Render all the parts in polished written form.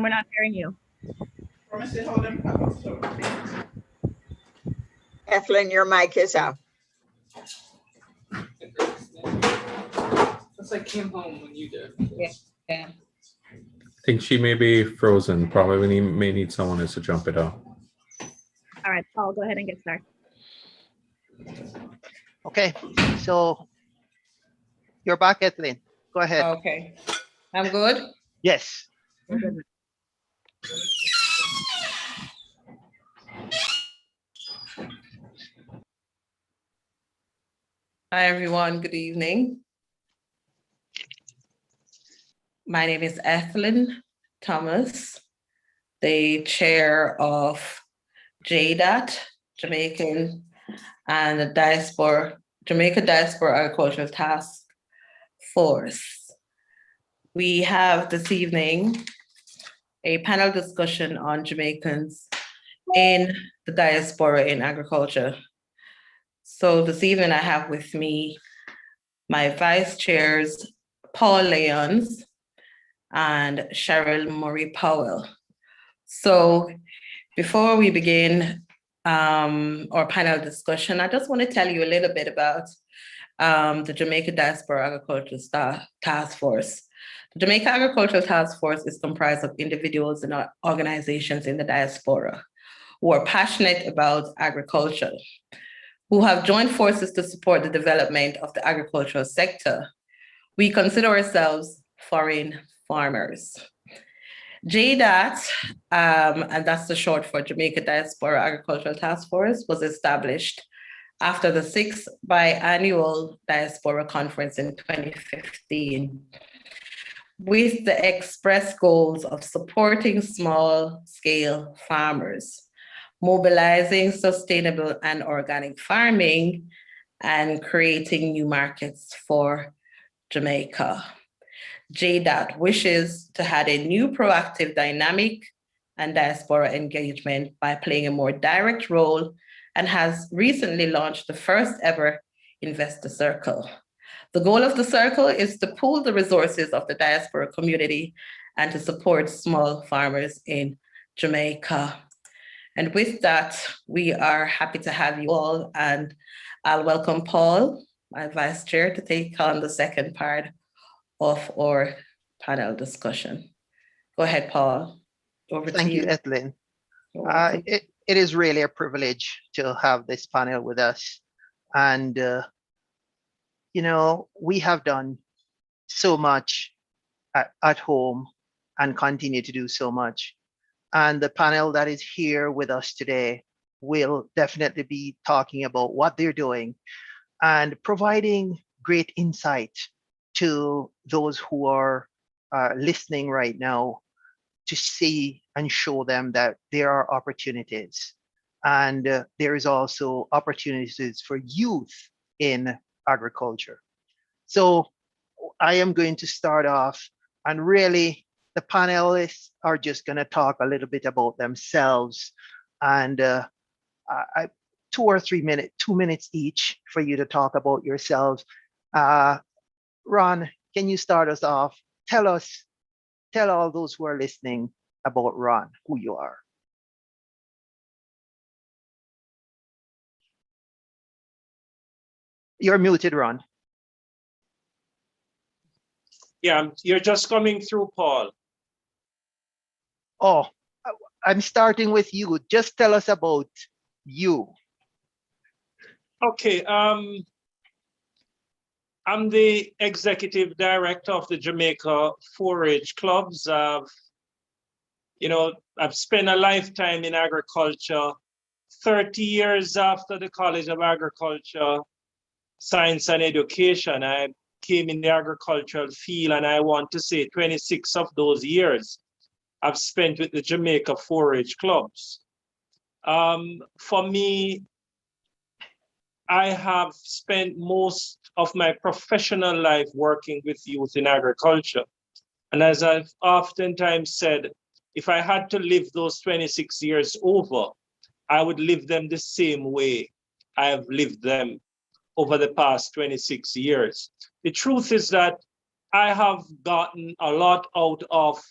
we're not hearing you. Ethlyn, your mic is out. It's like came home when you did. Yeah. I think she may be frozen. Probably may need someone else to jump it out. All right, Paul, go ahead and get started. Okay, so you're back, Ethlyn. Go ahead. Okay, I'm good. Yes. Hi, everyone. Good evening. My name is Ethlyn Thomas, the chair of JDAT, Jamaican and the Diaspora, Jamaica Diaspora Agricultural Task Force. We have this evening a panel discussion on Jamaicans in the diaspora in agriculture. So this evening I have with me my vice chairs, Paul Lyons and Cheryl Murray Powell. So before we begin our panel discussion, I just want to tell you a little bit about the Jamaica Diaspora Agricultural Task Force. The Jamaica Agricultural Task Force is comprised of individuals and organizations in the diaspora who are passionate about agriculture, who have joined forces to support the development of the agricultural sector. We consider ourselves foreign farmers. JDAT, and that's the short for Jamaica Diaspora Agricultural Task Force, was established after the 6th biannual Diaspora Conference in 2015, with the express goals of supporting small-scale farmers, mobilizing sustainable and organic farming, and creating new markets for Jamaica. JDAT wishes to have a new proactive dynamic and diaspora engagement by playing a more direct role and has recently launched the first ever Investor Circle. The goal of the circle is to pool the resources of the diaspora community and to support small farmers in Jamaica. And with that, we are happy to have you all, and I'll welcome Paul, my vice chair, to take on the second part of our panel discussion. Go ahead, Paul. Over to you. Thank you, Ethlyn. It is really a privilege to have this panel with us. And, you know, we have done so much at home and continue to do so much. And the panel that is here with us today will definitely be talking about what they're doing and providing great insight to those who are listening right now to see and show them that there are opportunities. And there is also opportunities for youth in agriculture. So I am going to start off, and really the panelists are just going to talk a little bit about themselves, and 2 or 3 minutes, 2 minutes each for you to talk about yourselves. Ron, can you start us off? Tell all those who are listening about Ron, who you are. You're muted, Ron. Yeah, you're just coming through, Paul. Oh, I'm starting with you. Just tell us about you. Okay, I'm the executive director of the Jamaica 4-H clubs. I've spent a lifetime in agriculture, 30 years after the College of Agriculture, Science and Education. I came in the agricultural field, and I want to say 26 of those years I've spent with the Jamaica 4-H clubs. For me, I have spent most of my professional life working with youth in agriculture. And as I've oftentimes said, if I had to live those 26 years over, I would live them the same way I have lived them over the past 26 years. The truth is that I have gotten a lot out of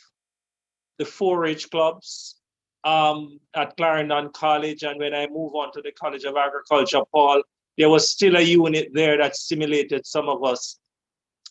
the 4-H clubs at Clarendon College. And when I moved on to the College of Agriculture, Paul, there was still a unit there that stimulated some of us.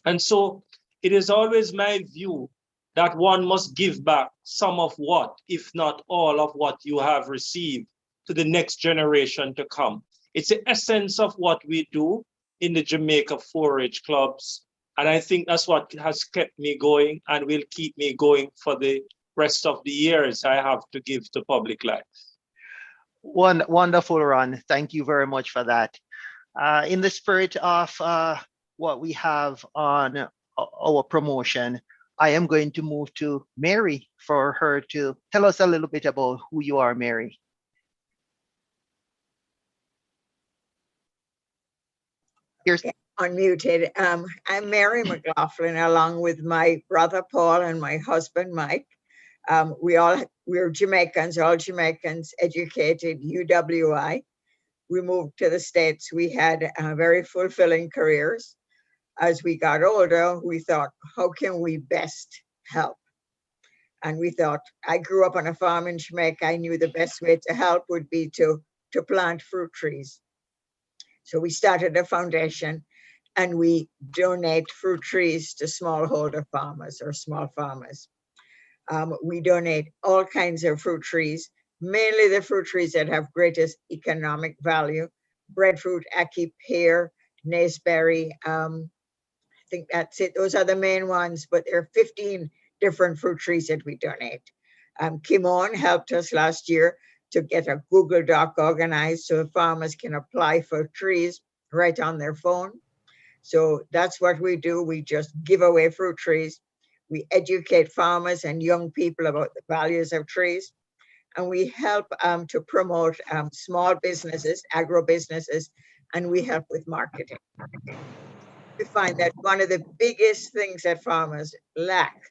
And so it is always my view that one must give back some of what, if not all of what you have received to the next generation to come. It's the essence of what we do in the Jamaica 4-H clubs. And I think that's what has kept me going and will keep me going for the rest of the years I have to give to public life. Wonderful, Ron. Thank you very much for that. In the spirit of what we have on our promotion, I am going to move to Mary for her to tell us a little bit about who you are, Mary. Here's Unmuted. I'm Mary Mclaughlin, along with my brother Paul and my husband Mike. We're Jamaicans, all Jamaicans, educated UWI. We moved to the States. We had very fulfilling careers. As we got older, we thought, how can we best help? And we thought, I grew up on a farm in Jamaica. I knew the best way to help would be to plant fruit trees. So we started a foundation and we donate fruit trees to smallholder farmers or small farmers. We donate all kinds of fruit trees, mainly the fruit trees that have greatest economic value: breadfruit, ackee, pear, naseberry. I think that's it. Those are the main ones, but there are 15 different fruit trees that we donate. Kimon helped us last year to get a Google Doc organized so farmers can apply for trees right on their phone. So that's what we do. We just give away fruit trees. We educate farmers and young people about the values of trees. And we help to promote small businesses, agro businesses, and we help with marketing. We find that one of the biggest things that farmers lack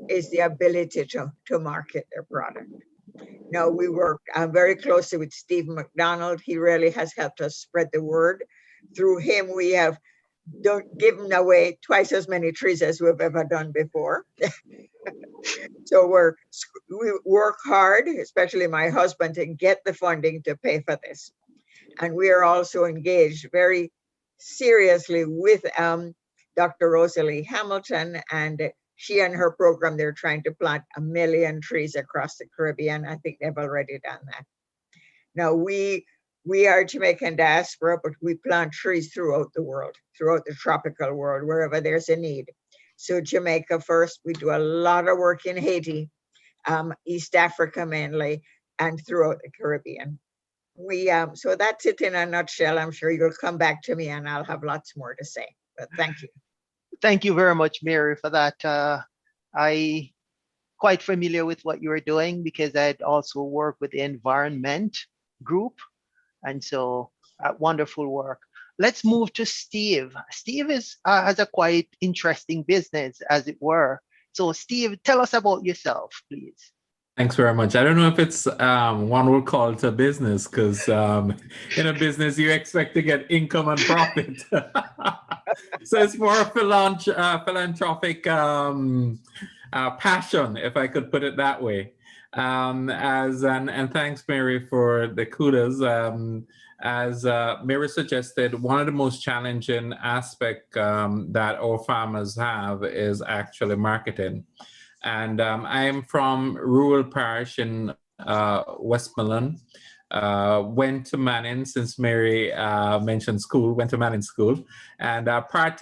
is the ability to market their product. Now, we work very closely with Stephen Mcdonald. He really has helped us spread the word. Through him, we have given away twice as many trees as we've ever done before. So we work hard, especially my husband, to get the funding to pay for this. And we are also engaged very seriously with Dr. Rosalie Hamilton, and she and her program, they're trying to plant 1 million trees across the Caribbean. I think they've already done that. Now, we are Jamaican diaspora, but we plant trees throughout the world, throughout the tropical world, wherever there's a need. So Jamaica first, we do a lot of work in Haiti, East Africa mainly, and throughout the Caribbean. So that's it in a nutshell. I'm sure you'll come back to me and I'll have lots more to say, but thank you. Thank you very much, Mary, for that. I quite familiar with what you are doing because I'd also worked with the environment group. And so wonderful work. Let's move to Steve. Steve has a quite interesting business, as it were. So Steve, tell us about yourself, please. Thanks very much. I don't know if it's one would call it a business, because in a business you expect to get income and profit. So it's more a philanthropic passion, if I could put it that way. And thanks, Mary, for the kudos. As Mary suggested, one of the most challenging aspects that our farmers have is actually marketing. And I am from rural parish in Westmoreland. Went to Manning, since Mary mentioned school, went to Manning School, and went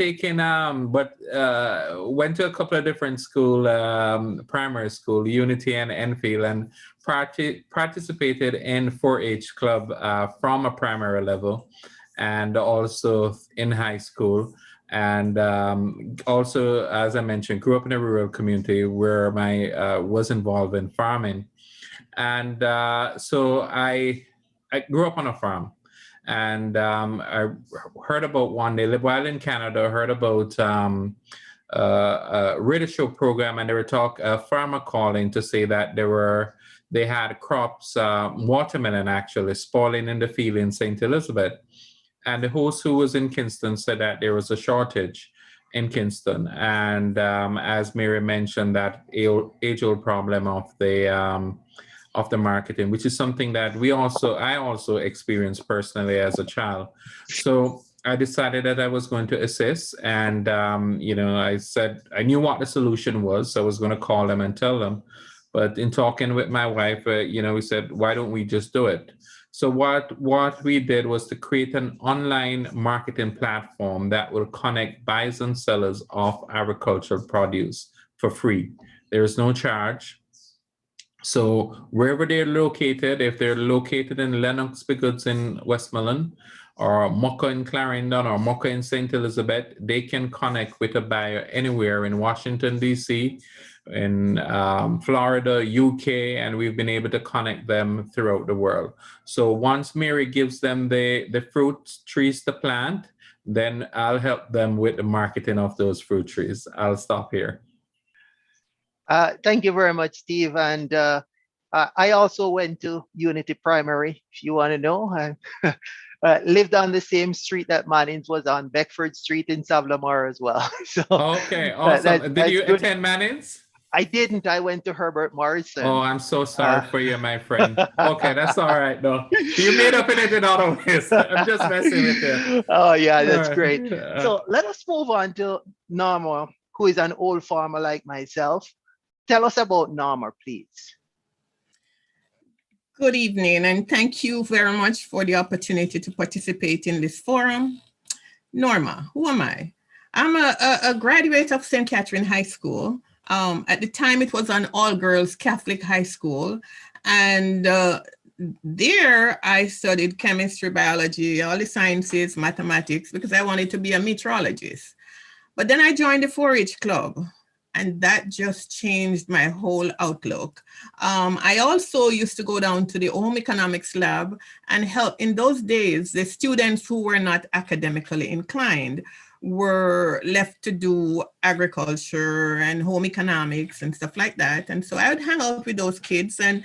to a couple of different school, primary school, Unity and Enfield, and participated in 4-H club from a primary level, and also in high school. And also, as I mentioned, grew up in a rural community where I was involved in farming. And so I grew up on a farm, and I heard about one day, while in Canada, I heard about a radio show program, and they were farmer calling to say that they had crops, watermelon actually, spoiling in the field in St. Elizabeth. And the host, who was in Kingston, said that there was a shortage. in Kingston. And as Mary mentioned, that age-old problem of the marketing, which is something that I also experienced personally as a child. So I decided that I was going to assist, and I said I knew what the solution was, so I was going to call them and tell them. But in talking with my wife, we said, why don't we just do it? So what we did was to create an online marketing platform that will connect buyers and sellers of agricultural produce for free. There is no charge. So wherever they're located, if they're located in Lennox Bigoods in Westmoreland, or Mocha in Clarendon, or Mocha in St. Elizabeth, they can connect with a buyer anywhere in Washington, D.C., in Florida, UK, and we've been able to connect them throughout the world. So once Mary gives them the fruit trees to plant, then I'll help them with the marketing of those fruit trees. I'll stop here. Thank you very much, Steve. And I also went to Unity Primary, if you want to know. I lived on the same street that Manning's was on, Beckford Street in Savlamar as well. So okay, awesome. Did you attend Manning's? I didn't. I went to Herbert Morrison. Oh, I'm so sorry for you, my friend. Okay, that's all right, though. You made up in it in other ways. I'm just messing with you. Oh, yeah, that's great. So let us move on to Norma, who is an old farmer like myself. Tell us about Norma, please. Good evening, and thank you very much for the opportunity to participate in this forum. Norma, who am I? I'm a graduate of St. Catherine High School. At the time, it was an all-girls Catholic high school, and there I studied chemistry, biology, all the sciences, mathematics, because I wanted to be a meteorologist. But then I joined the 4-H club, and that just changed my whole outlook. I also used to go down to the home economics lab and help. In those days, the students who were not academically inclined were left to do agriculture and home economics and stuff like that. And so I would hang out with those kids, and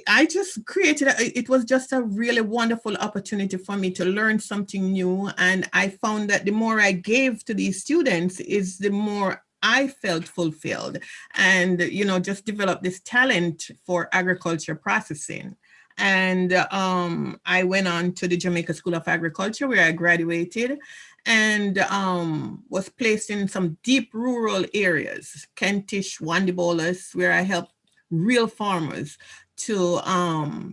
I just it was just a really wonderful opportunity for me to learn something new. And I found that the more I gave to these students is the more I felt fulfilled and, just developed this talent for agriculture processing. And I went on to the Jamaica School of Agriculture, where I graduated, and was placed in some deep rural areas, Kentish, Wandibolas, where I helped real farmers to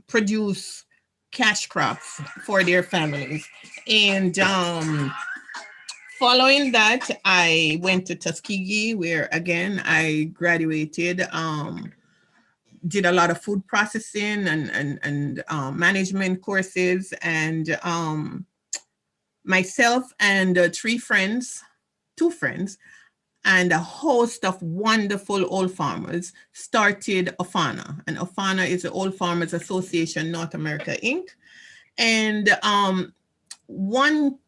produce cash crops for their families. And following that, I went to Tuskegee, where again, I graduated, did a lot of food processing and management courses, and myself and two friends, and a host of wonderful old farmers started OFANA. And OFANA is the Old Farmers Association North America, Inc. And one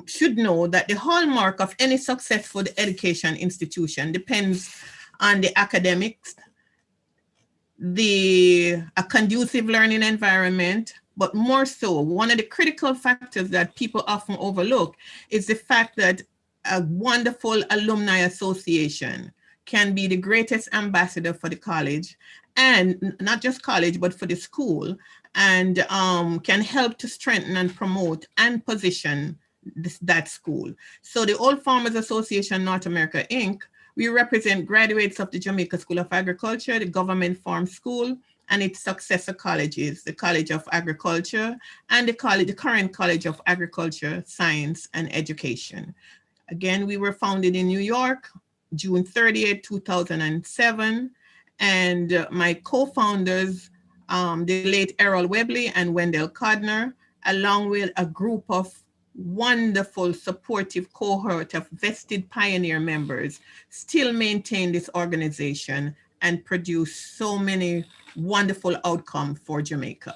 should know that the hallmark of any successful education institution depends on the academics, a conducive learning environment, but more so, one of the critical factors that people often overlook is the fact that a wonderful alumni association can be the greatest ambassador for the college, and not just college, but for the school, and can help to strengthen and promote and position that school. So the Old Farmers Association North America, Inc., we represent graduates of the Jamaica School of Agriculture, the Government Farm School, and its successor colleges, the College of Agriculture and the current College of Agriculture, Science, and Education. Again, we were founded in New York, June 30th, 2007. And my co-founders, the late Errol Webley and Wendell Codner, along with a group of wonderful supportive cohort of vested pioneer members, still maintain this organization and produce so many wonderful outcomes for Jamaica.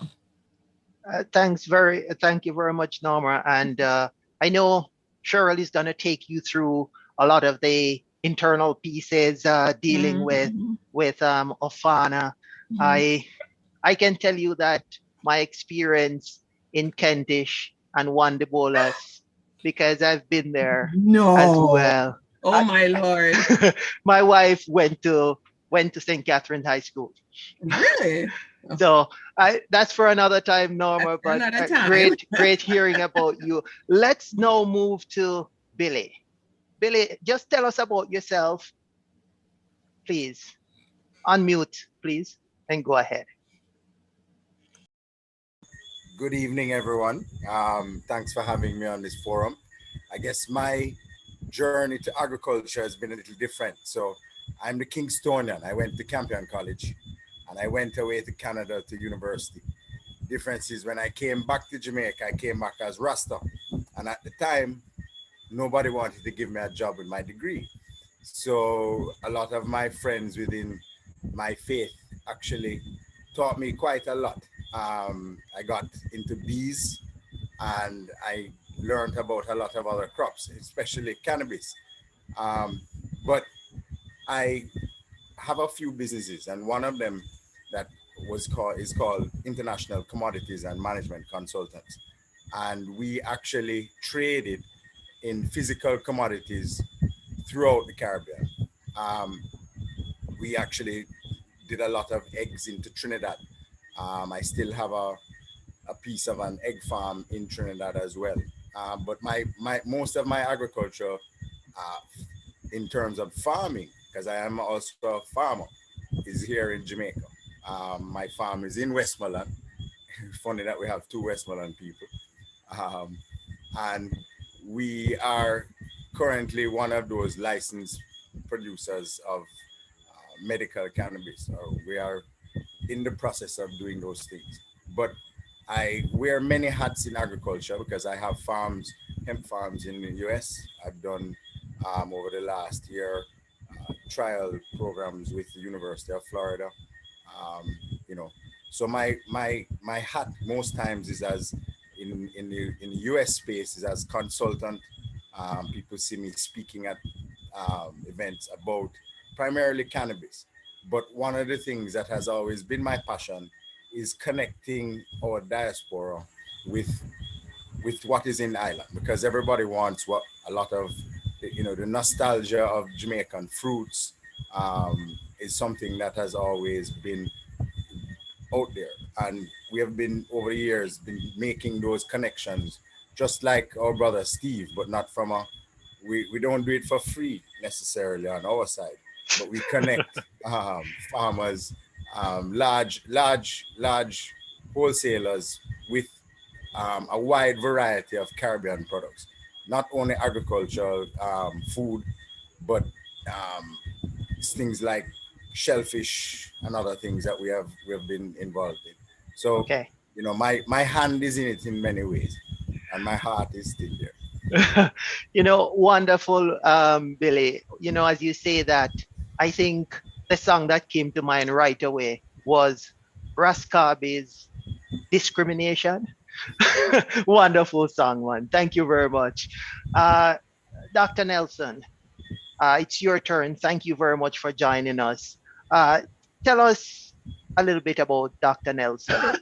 Thank you very much, Norma. And I know Cheryl is going to take you through a lot of the internal pieces dealing with OFANA. I can tell you that my experience in Kentish and Wandibolas, because I've been there as well. Oh my Lord. My wife went to St. Catherine High School. Really? So that's for another time, Norma. That's for But another time. great hearing about you. Let's now move to Billy. Billy, just tell us about yourself, please. Unmute, please, and go ahead. Good evening, everyone. Thanks for having me on this forum. I guess my journey to agriculture has been a little different. So I'm the Kingstonian. I went to Campion College and I went away to Canada to university. Difference is when I came back to Jamaica, I came back as Rasta. And at the time, nobody wanted to give me a job with my degree. So a lot of my friends within my faith actually taught me quite a lot. I got into bees and I learned about a lot of other crops, especially cannabis. But I have a few businesses, and one of them that is called International Commodities and Management Consultants. And we actually traded in physical commodities throughout the Caribbean. We actually did a lot of eggs into Trinidad. I still have a piece of an egg farm in Trinidad as well. But most of my agriculture in terms of farming, because I am also a farmer, is here in Jamaica. My farm is in Westmoreland. Funny that we have two Westmoreland people. And we are currently one of those licensed producers of medical cannabis. We are in the process of doing those things. But I wear many hats in agriculture because I have farms, hemp farms in the US. I've done over the last year trial programs with the University of Florida. So my hat most times is as in the US space is as consultant. People see me speaking at events about primarily cannabis. But one of the things that has always been my passion is connecting our diaspora with what is in the island, because everybody wants what a lot of the nostalgia of Jamaican fruits is something that has always been out there, and we have been over the years been making those connections, just like our brother Steve, but not from we don't do it for free necessarily on our side, but we connect farmers, large wholesalers with a wide variety of Caribbean products, not only agricultural food, but things like shellfish and other things that we have been involved in. So Okay. My hand is in it in many ways, and my heart is still there. Wonderful, Billy. As you say that, I think the song that came to mind right away was Raskabi's Discrimination. Wonderful song, one. Thank you very much. Dr. Nelson, it's your turn. Thank you very much for joining us. Tell us a little bit about Dr. Nelson.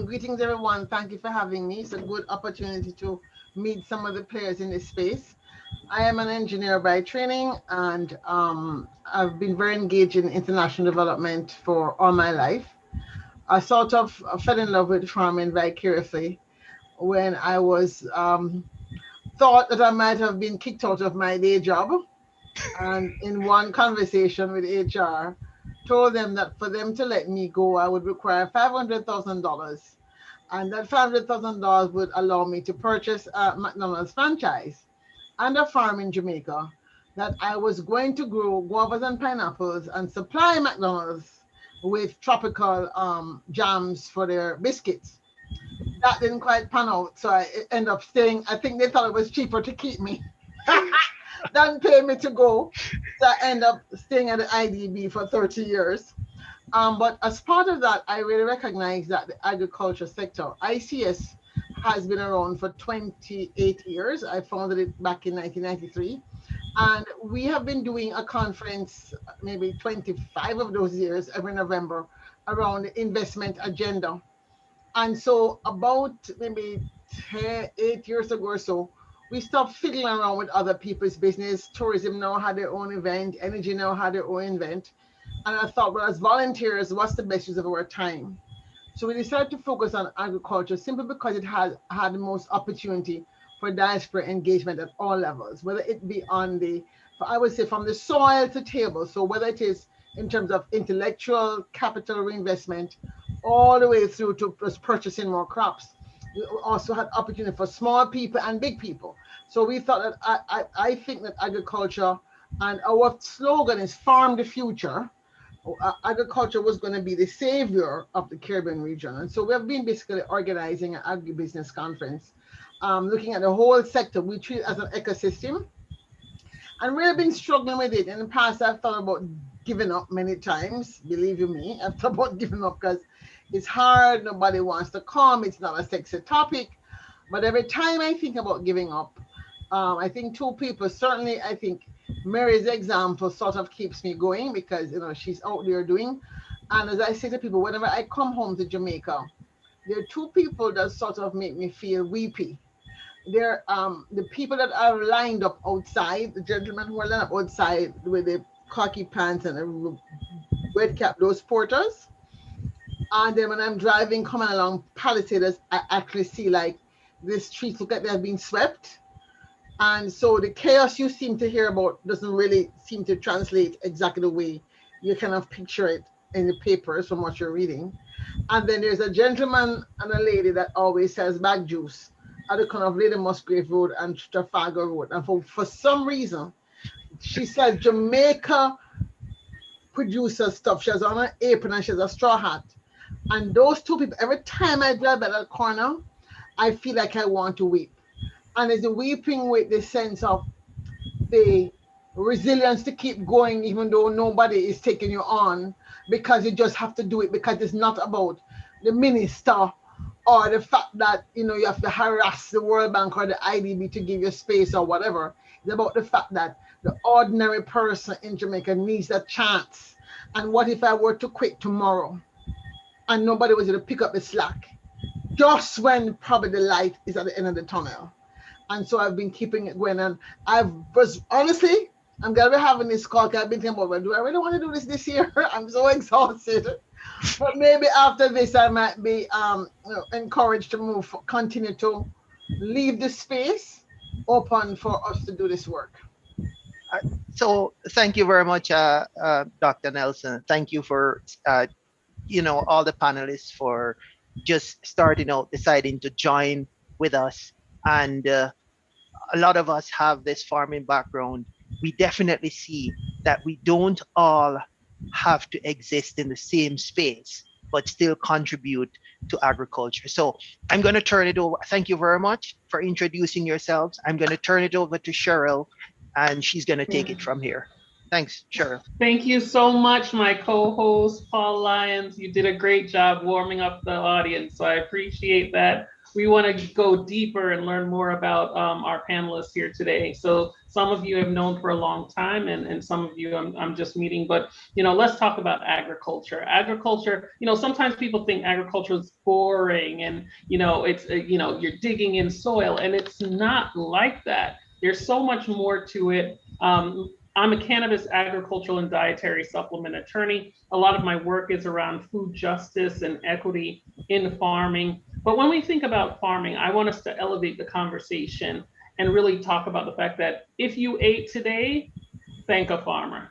Greetings, everyone. Thank you for having me. It's a good opportunity to meet some of the players in this space. I am an engineer by training, and I've been very engaged in international development for all my life. I sort of fell in love with farming vicariously when I was thought that I might have been kicked out of my day job. And in one conversation with HR, told them that for them to let me go, I would require $500,000. And that $500,000 would allow me to purchase a McDonald's franchise and a farm in Jamaica, that I was going to grow guavas and pineapples and supply McDonald's with tropical jams for their biscuits. That didn't quite pan out, so I ended up staying. I think they thought it was cheaper to keep me than pay me to go. So I ended up staying at the IDB for 30 years. But as part of that, I really recognize that the agriculture sector, ICS, has been around for 28 years. I founded it back in 1993. And we have been doing a conference, maybe 25 of those years, every November, around the investment agenda. And so about maybe 8 years ago or so, we stopped fiddling around with other people's business. Tourism now had their own event, energy now had their own event. And I thought, well, as volunteers, what's the best use of our time? So we decided to focus on agriculture simply because it had the most opportunity for diaspora engagement at all levels, whether it be on the, I would say from the soil to table. So whether it is in terms of intellectual capital reinvestment, all the way through to purchasing more crops. We also had opportunity for small people and big people. So we thought that I think that agriculture, and our slogan is farm the future. Agriculture was going to be the savior of the Caribbean region. And so we have been basically organizing an agribusiness conference, looking at the whole sector. We treat it as an ecosystem. And we've been struggling with it. In the past, I've thought about giving up many times. Believe you me, I've thought about giving up because it's hard. Nobody wants to come. It's not a sexy topic. But every time I think about giving up, I think two people, certainly I think Mary's example sort of keeps me going because, you know, she's out there doing. And as I say to people, whenever I come home to Jamaica, there are two people that sort of make me feel weepy. They're the people that are lined up outside, the gentlemen who are lined up outside with the khaki pants and the red cap, those porters. And then when I'm driving, coming along Palisades, I actually see like the streets look like they've been swept. And so the chaos you seem to hear about doesn't really seem to translate exactly the way you kind of picture it in the papers from what you're reading. And then there's a gentleman and a lady that always sells bag juice at the corner of Lady Musgrave Road and Trafalgar Road. And for some reason, she says Jamaica produces stuff. She has on an apron and she has a straw hat. And those two people, every time I drive by that corner, I feel like I want to weep. And it's a weeping with the sense of the resilience to keep going, even though nobody is taking you on, because you just have to do it, because it's not about the minister or the fact that, you know, you have to harass the World Bank or the IDB to give you space or whatever. It's about the fact that the ordinary person in Jamaica needs a chance. And what if I were to quit tomorrow and nobody was going to pick up the slack, just when probably the light is at the end of the tunnel? And so I've been keeping it going. And honestly, I'm going to be having this call. I've been thinking about, well, do I really want to do this year? I'm so exhausted. But maybe after this, I might be encouraged to continue to leave the space open for us to do this work. So thank you very much, Dr. Nelson. Thank you for, all the panelists for just starting out, deciding to join with us. And a lot of us have this farming background. We definitely see that we don't all have to exist in the same space, but still contribute to agriculture. So I'm going to turn it over. Thank you very much for introducing yourselves. I'm going to turn it over to Cheryl, and she's going to take it from here. Thanks, Cheryl. Thank you so much, my co-host, Paul Lyons. You did a great job warming up the audience, so I appreciate that. We want to go deeper and learn more about our panelists here today. So some of you have known for a long time, and some of you I'm just meeting, but let's talk about agriculture. Agriculture, sometimes people think agriculture is boring and it's you're digging in soil, and it's not like that. There's so much more to it. I'm a cannabis, agricultural, and dietary supplement attorney. A lot of my work is around food justice and equity in farming. But when we think about farming, I want us to elevate the conversation and really talk about the fact that if you ate today, thank a farmer.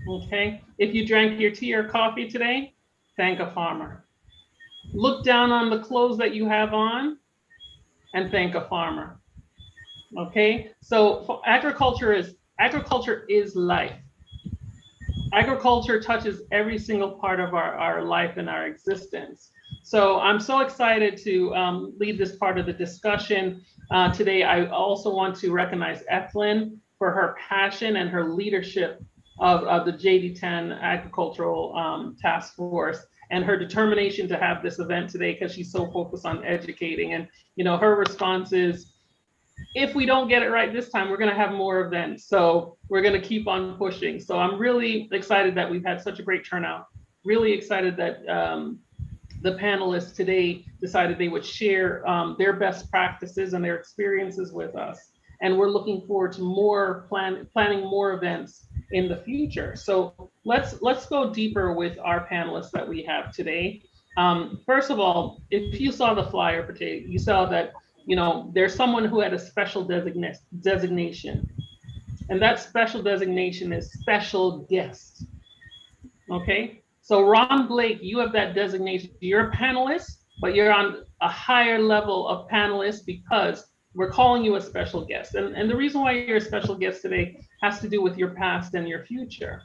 Okay? If you drank your tea or coffee today, thank a farmer. Look down on the clothes that you have on and thank a farmer. Okay? So agriculture is life. Agriculture touches every single part of our life and our existence. So I'm so excited to lead this part of the discussion today. I also want to recognize Ethlyn for her passion and her leadership of the JDTAN Agricultural Task Force, and her determination to have this event today because she's so focused on educating. And her response is, if we don't get it right this time, we're going to have more events. So we're going to keep on pushing. So I'm really excited that we've had such a great turnout. Really excited that the panelists today decided they would share their best practices and their experiences with us. And we're looking forward to more planning more events in the future. So let's go deeper with our panelists that we have today. First of all, if you saw the flyer for today, you saw that, you know, there's someone who had a special designation. And that special designation is special guest. Okay, so Ron Blake, you have that designation. You're a panelist, but you're on a higher level of panelist because we're calling you a special guest. And the reason why you're a special guest today has to do with your past and your future.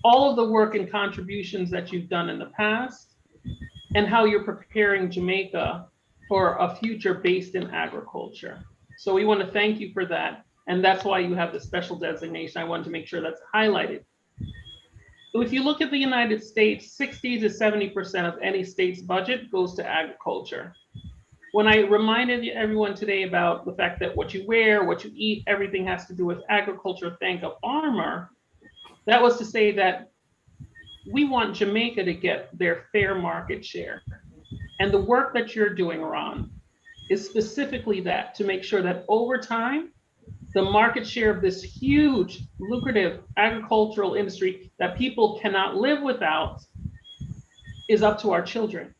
All of the work and contributions that you've done in the past and how you're preparing Jamaica for a future based in agriculture. So we want to thank you for that. And that's why you have the special designation. I wanted to make sure that's highlighted. So if you look at the United States, 60 to 70% of any state's budget goes to agriculture. When I reminded everyone today about the fact that what you wear, what you eat, everything has to do with agriculture, thank a farmer, that was to say that we want Jamaica to get their fair market share. And the work that you're doing, Ron, is specifically that, to make sure that over time, the market share of this huge, lucrative agricultural industry that people cannot live without is up to our children.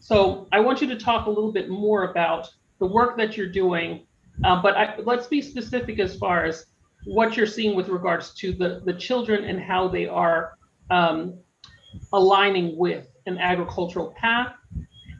So I want you to talk a little bit more about the work that you're doing, but let's be specific as far as what you're seeing with regards to the children and how they are aligning with an agricultural path.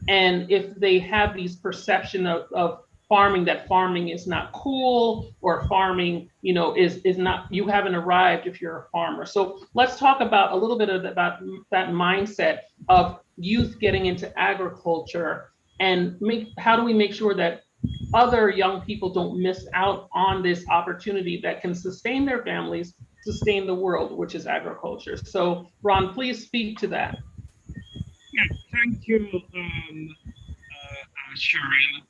And if they have these perception of farming, that farming is not cool, or farming, you know, is not, you haven't arrived if you're a farmer. So let's talk about a little bit about that mindset of youth getting into agriculture, and how do we make sure that other young people don't miss out on this opportunity that can sustain their families, sustain the world, which is agriculture. So Ron, please speak to that. Yeah, thank you, Cheryl.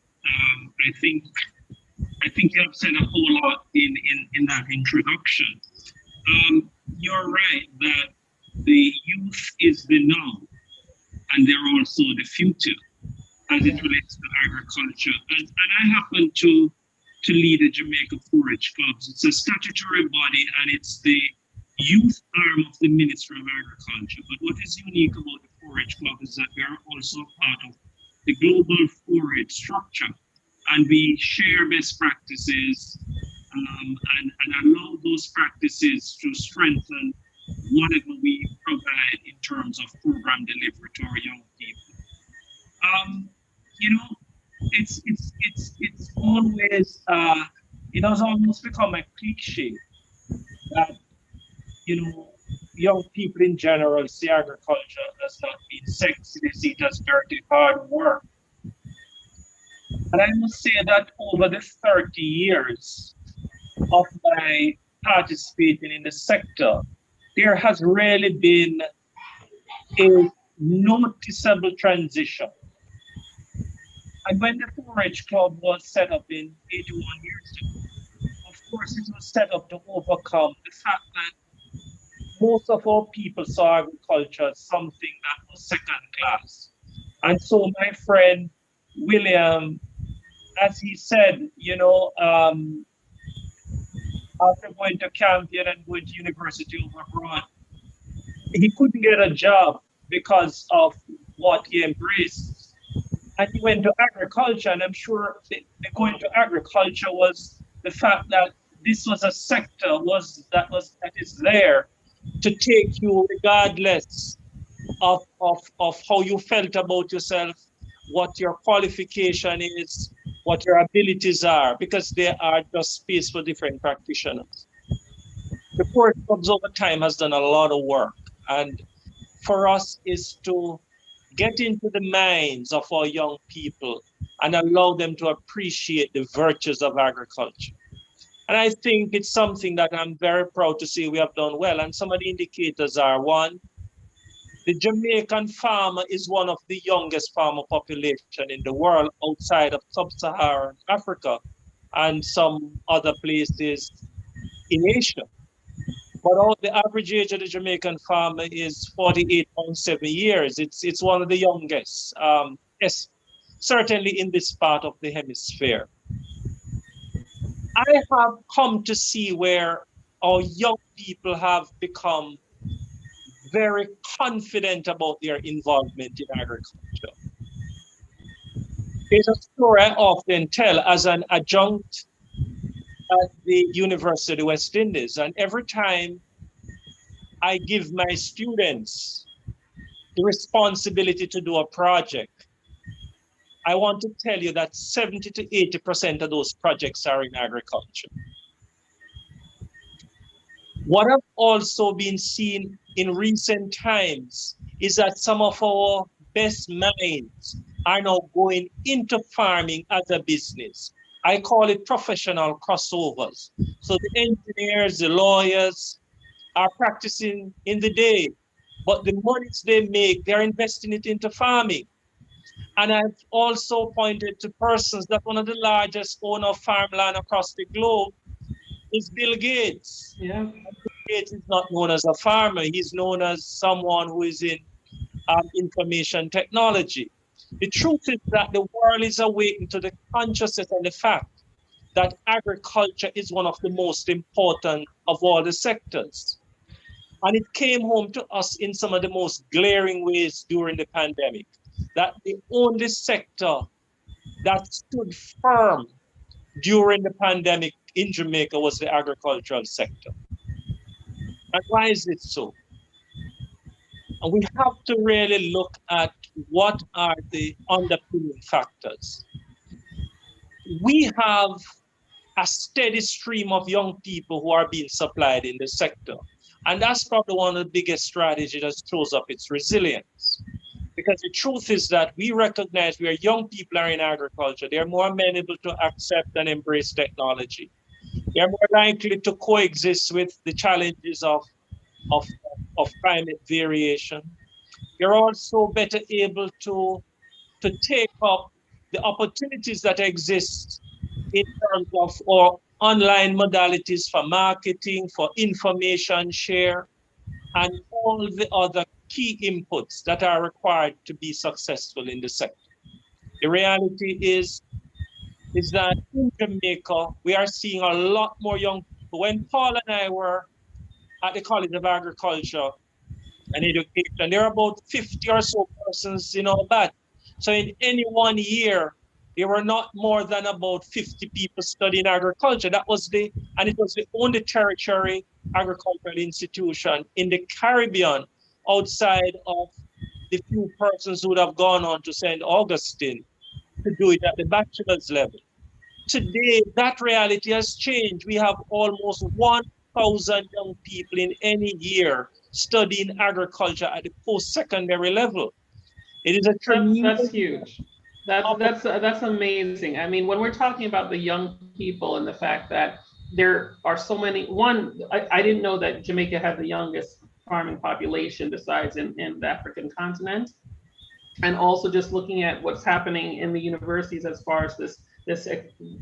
I think you have said a whole lot in that introduction. You're right that the youth is the now, and they're also the future as it relates to agriculture. And I happen to lead the Jamaica 4-H Clubs. It's a statutory body, and it's the youth arm of the Ministry of Agriculture. But what is unique about the 4-H Club is that we are also part of the global 4-H structure, and we share best practices and allow those practices to strengthen whatever we provide in terms of program delivery to our young people. You know, it's always it has almost become a cliche that, you know, young people in general see agriculture as not being sexy, they see it as dirty, hard work. And I must say that over the 30 years of my participating in the sector, there has really been a noticeable transition. And when the 4-H Club was set up in 81 years ago, of course it was set up to overcome the fact that most of our people saw agriculture as something that was second class. And so my friend William, as he said, you know, after going to Campion and going to university abroad, he couldn't get a job because of what he embraced. And he went to agriculture, and I'm sure the going to agriculture was the fact that this was a sector that is there to take you regardless of how you felt about yourself, what your qualification is, what your abilities are, because they are just space for different practitioners. The 4-H Clubs over time has done a lot of work, and for us is to get into the minds of our young people and allow them to appreciate the virtues of agriculture. And I think it's something that I'm very proud to say we have done well. And some of the indicators are: one, the Jamaican farmer is one of the youngest farmer population in the world outside of sub-Saharan Africa and some other places in Asia. But the average age of the Jamaican farmer is 48.7 years. It's one of the youngest, yes, certainly in this part of the hemisphere. I have come to see where our young people have become very confident about their involvement in agriculture. There's a story I often tell as an adjunct at the University of the West Indies, and every time I give my students the responsibility to do a project, I want to tell you that 70 to 80% of those projects are in agriculture. What I've also been seen in recent times is that some of our best minds are now going into farming as a business. I call it professional crossovers. So the engineers, the lawyers are practicing in the day, but the monies they make, they're investing it into farming. And I've also pointed to persons that one of the largest owners of farmland across the globe is Bill Gates. Yeah. Bill Gates is not known as a farmer. He's known as someone who is in information technology. The truth is that the world is awakening to the consciousness and the fact that agriculture is one of the most important of all the sectors. And it came home to us in some of the most glaring ways during the pandemic, that the only sector that stood firm during the pandemic in Jamaica was the agricultural sector. And why is it so? And we have to really look at what are the underpinning factors. We have a steady stream of young people who are being supplied in the sector. And that's probably one of the biggest strategies that throws up its resilience. Because the truth is that we recognize where young people are in agriculture, they're more amenable to accept and embrace technology. They're more likely to coexist with the challenges of climate variation. You're also better able to take up the opportunities that exist in terms of our online modalities for marketing, for information share, and all the other key inputs that are required to be successful in the sector. The reality is that in Jamaica, we are seeing a lot more young people. When Paul and I were at the College of Agriculture and Education, there are about 50 or so persons in our batch. So in any one year, there were not more than about 50 people studying agriculture. It was the only tertiary agricultural institution in the Caribbean outside of the few persons who would have gone on to St. Augustine to do it at the bachelor's level. Today, that reality has changed. We have almost 1,000 young people in any year studying agriculture at the post-secondary level. It is a tremendous. That's huge. That's amazing. I mean, when we're talking about the young people and the fact that there are so many, I didn't know that Jamaica had the youngest farming population besides in the African continent. And also just looking at what's happening in the universities as far as this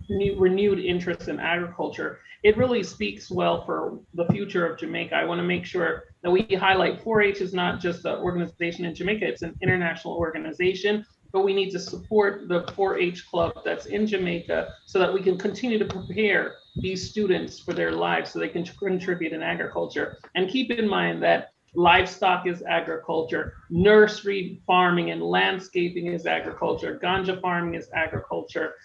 renewed interest in agriculture, it really speaks well for the future of Jamaica. I want to make sure that we highlight 4-H is not just an organization in Jamaica, it's an international organization, but we need to support the 4-H club that's in Jamaica so that we can continue to prepare these students for their lives so they can contribute in agriculture. And keep in mind that livestock is agriculture, nursery farming and landscaping is agriculture, ganja farming is agriculture,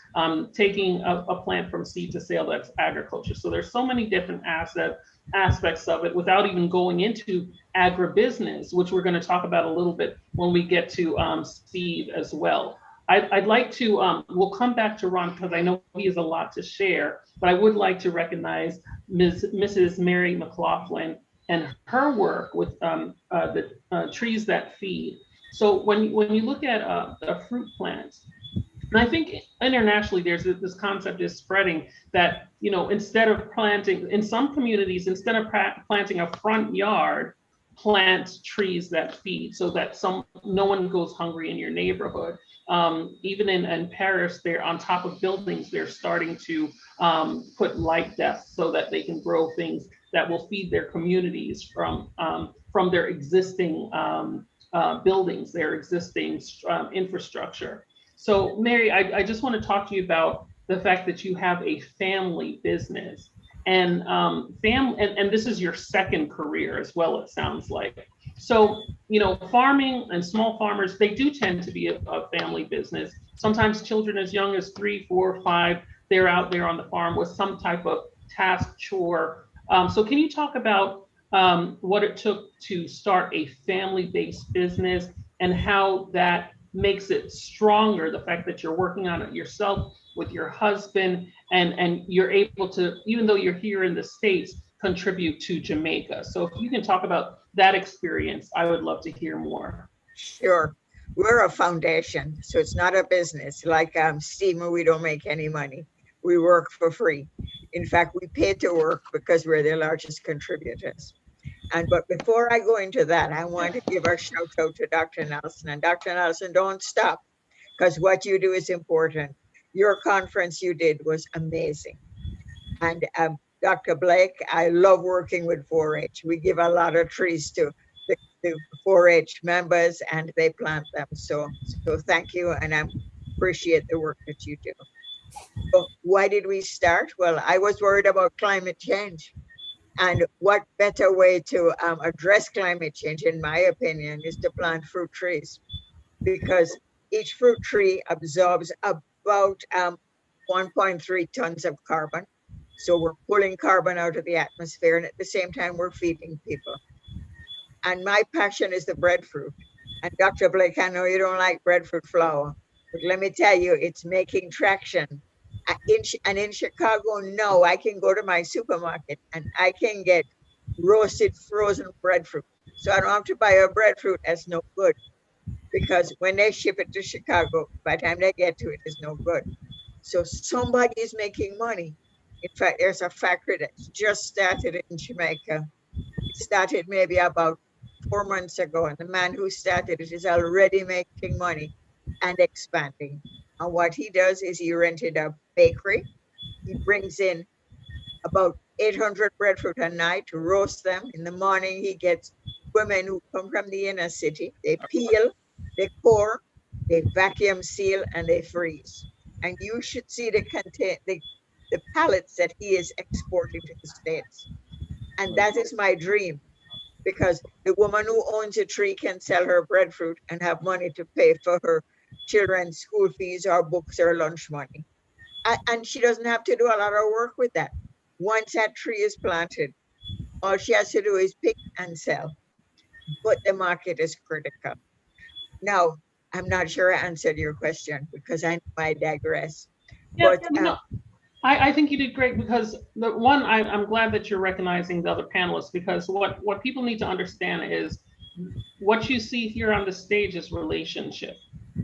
taking a plant from seed to sale, that's agriculture. So there's so many different aspects of it without even going into agribusiness, which we're going to talk about a little bit when we get to seed as well. I'd like to, we'll come back to Ron because I know he has a lot to share, but I would like to recognize Mrs. Mary Mclaughlin and her work with the trees that feed. So when you look at a fruit plant, and I think internationally there's this concept is spreading that, you know, instead of planting, in some communities, instead of planting a front yard, plant trees that feed so that no one goes hungry in your neighborhood. even in Paris, they're on top of buildings, they're starting to put light desks so that they can grow things that will feed their communities from their existing buildings, their existing infrastructure. So Mary, I just want to talk to you about the fact that you have a family business, and and this is your second career as well, it sounds like. So, you know, farming and small farmers, they do tend to be a family business. Sometimes children as young as 3, 4, 5, they're out there on the farm with some type of task, chore. So can you talk about what it took to start a family-based business and how that makes it stronger, the fact that you're working on it yourself with your husband, and you're able to, even though you're here in the States, contribute to Jamaica. So if you can talk about that experience, I would love to hear more. Sure. We're a foundation, so it's not a business. Like SEMA, we don't make any money. We work for free. In fact, we pay to work because we're the largest contributors. But before I go into that, I want to give a shout out to Dr. Nelson. And Dr. Nelson, don't stop, because what you do is important. Your conference you did was amazing. And Dr. Blake, I love working with 4-H. We give a lot of trees to the 4-H members and they plant them. So thank you, and I appreciate the work that you do. So why did we start? Well, I was worried about climate change. And what better way to address climate change, in my opinion, is to plant fruit trees, because each fruit tree absorbs about 1.3 tons of carbon. So we're pulling carbon out of the atmosphere, and at the same time, we're feeding people. And my passion is the breadfruit. And Dr. Blake, I know you don't like breadfruit flour, but let me tell you, it's making traction. And in Chicago, no, I can go to my supermarket and I can get roasted frozen breadfruit. So I don't have to buy a breadfruit that's no good, because when they ship it to Chicago, by the time they get to it, it's no good. So somebody is making money. In fact, there's a factory that's just started in Jamaica. It started maybe about 4 months ago, and the man who started it is already making money and expanding. And what he does is he rented a bakery. He brings in about 800 breadfruit a night to roast them. In the morning, he gets women who come from the inner city. They peel, they core, they vacuum seal, and they freeze. And you should see the pallets that he is exporting to the States. And that is my dream, because the woman who owns a tree can sell her breadfruit and have money to pay for her children's school fees or books or lunch money. And she doesn't have to do a lot of work with that. Once that tree is planted, all she has to do is pick and sell. But the market is critical. Now, I'm not sure I answered your question, because I digress. Yeah, But I think you did great, because I'm glad that you're recognizing the other panelists, because what people need to understand is what you see here on the stage is relationship.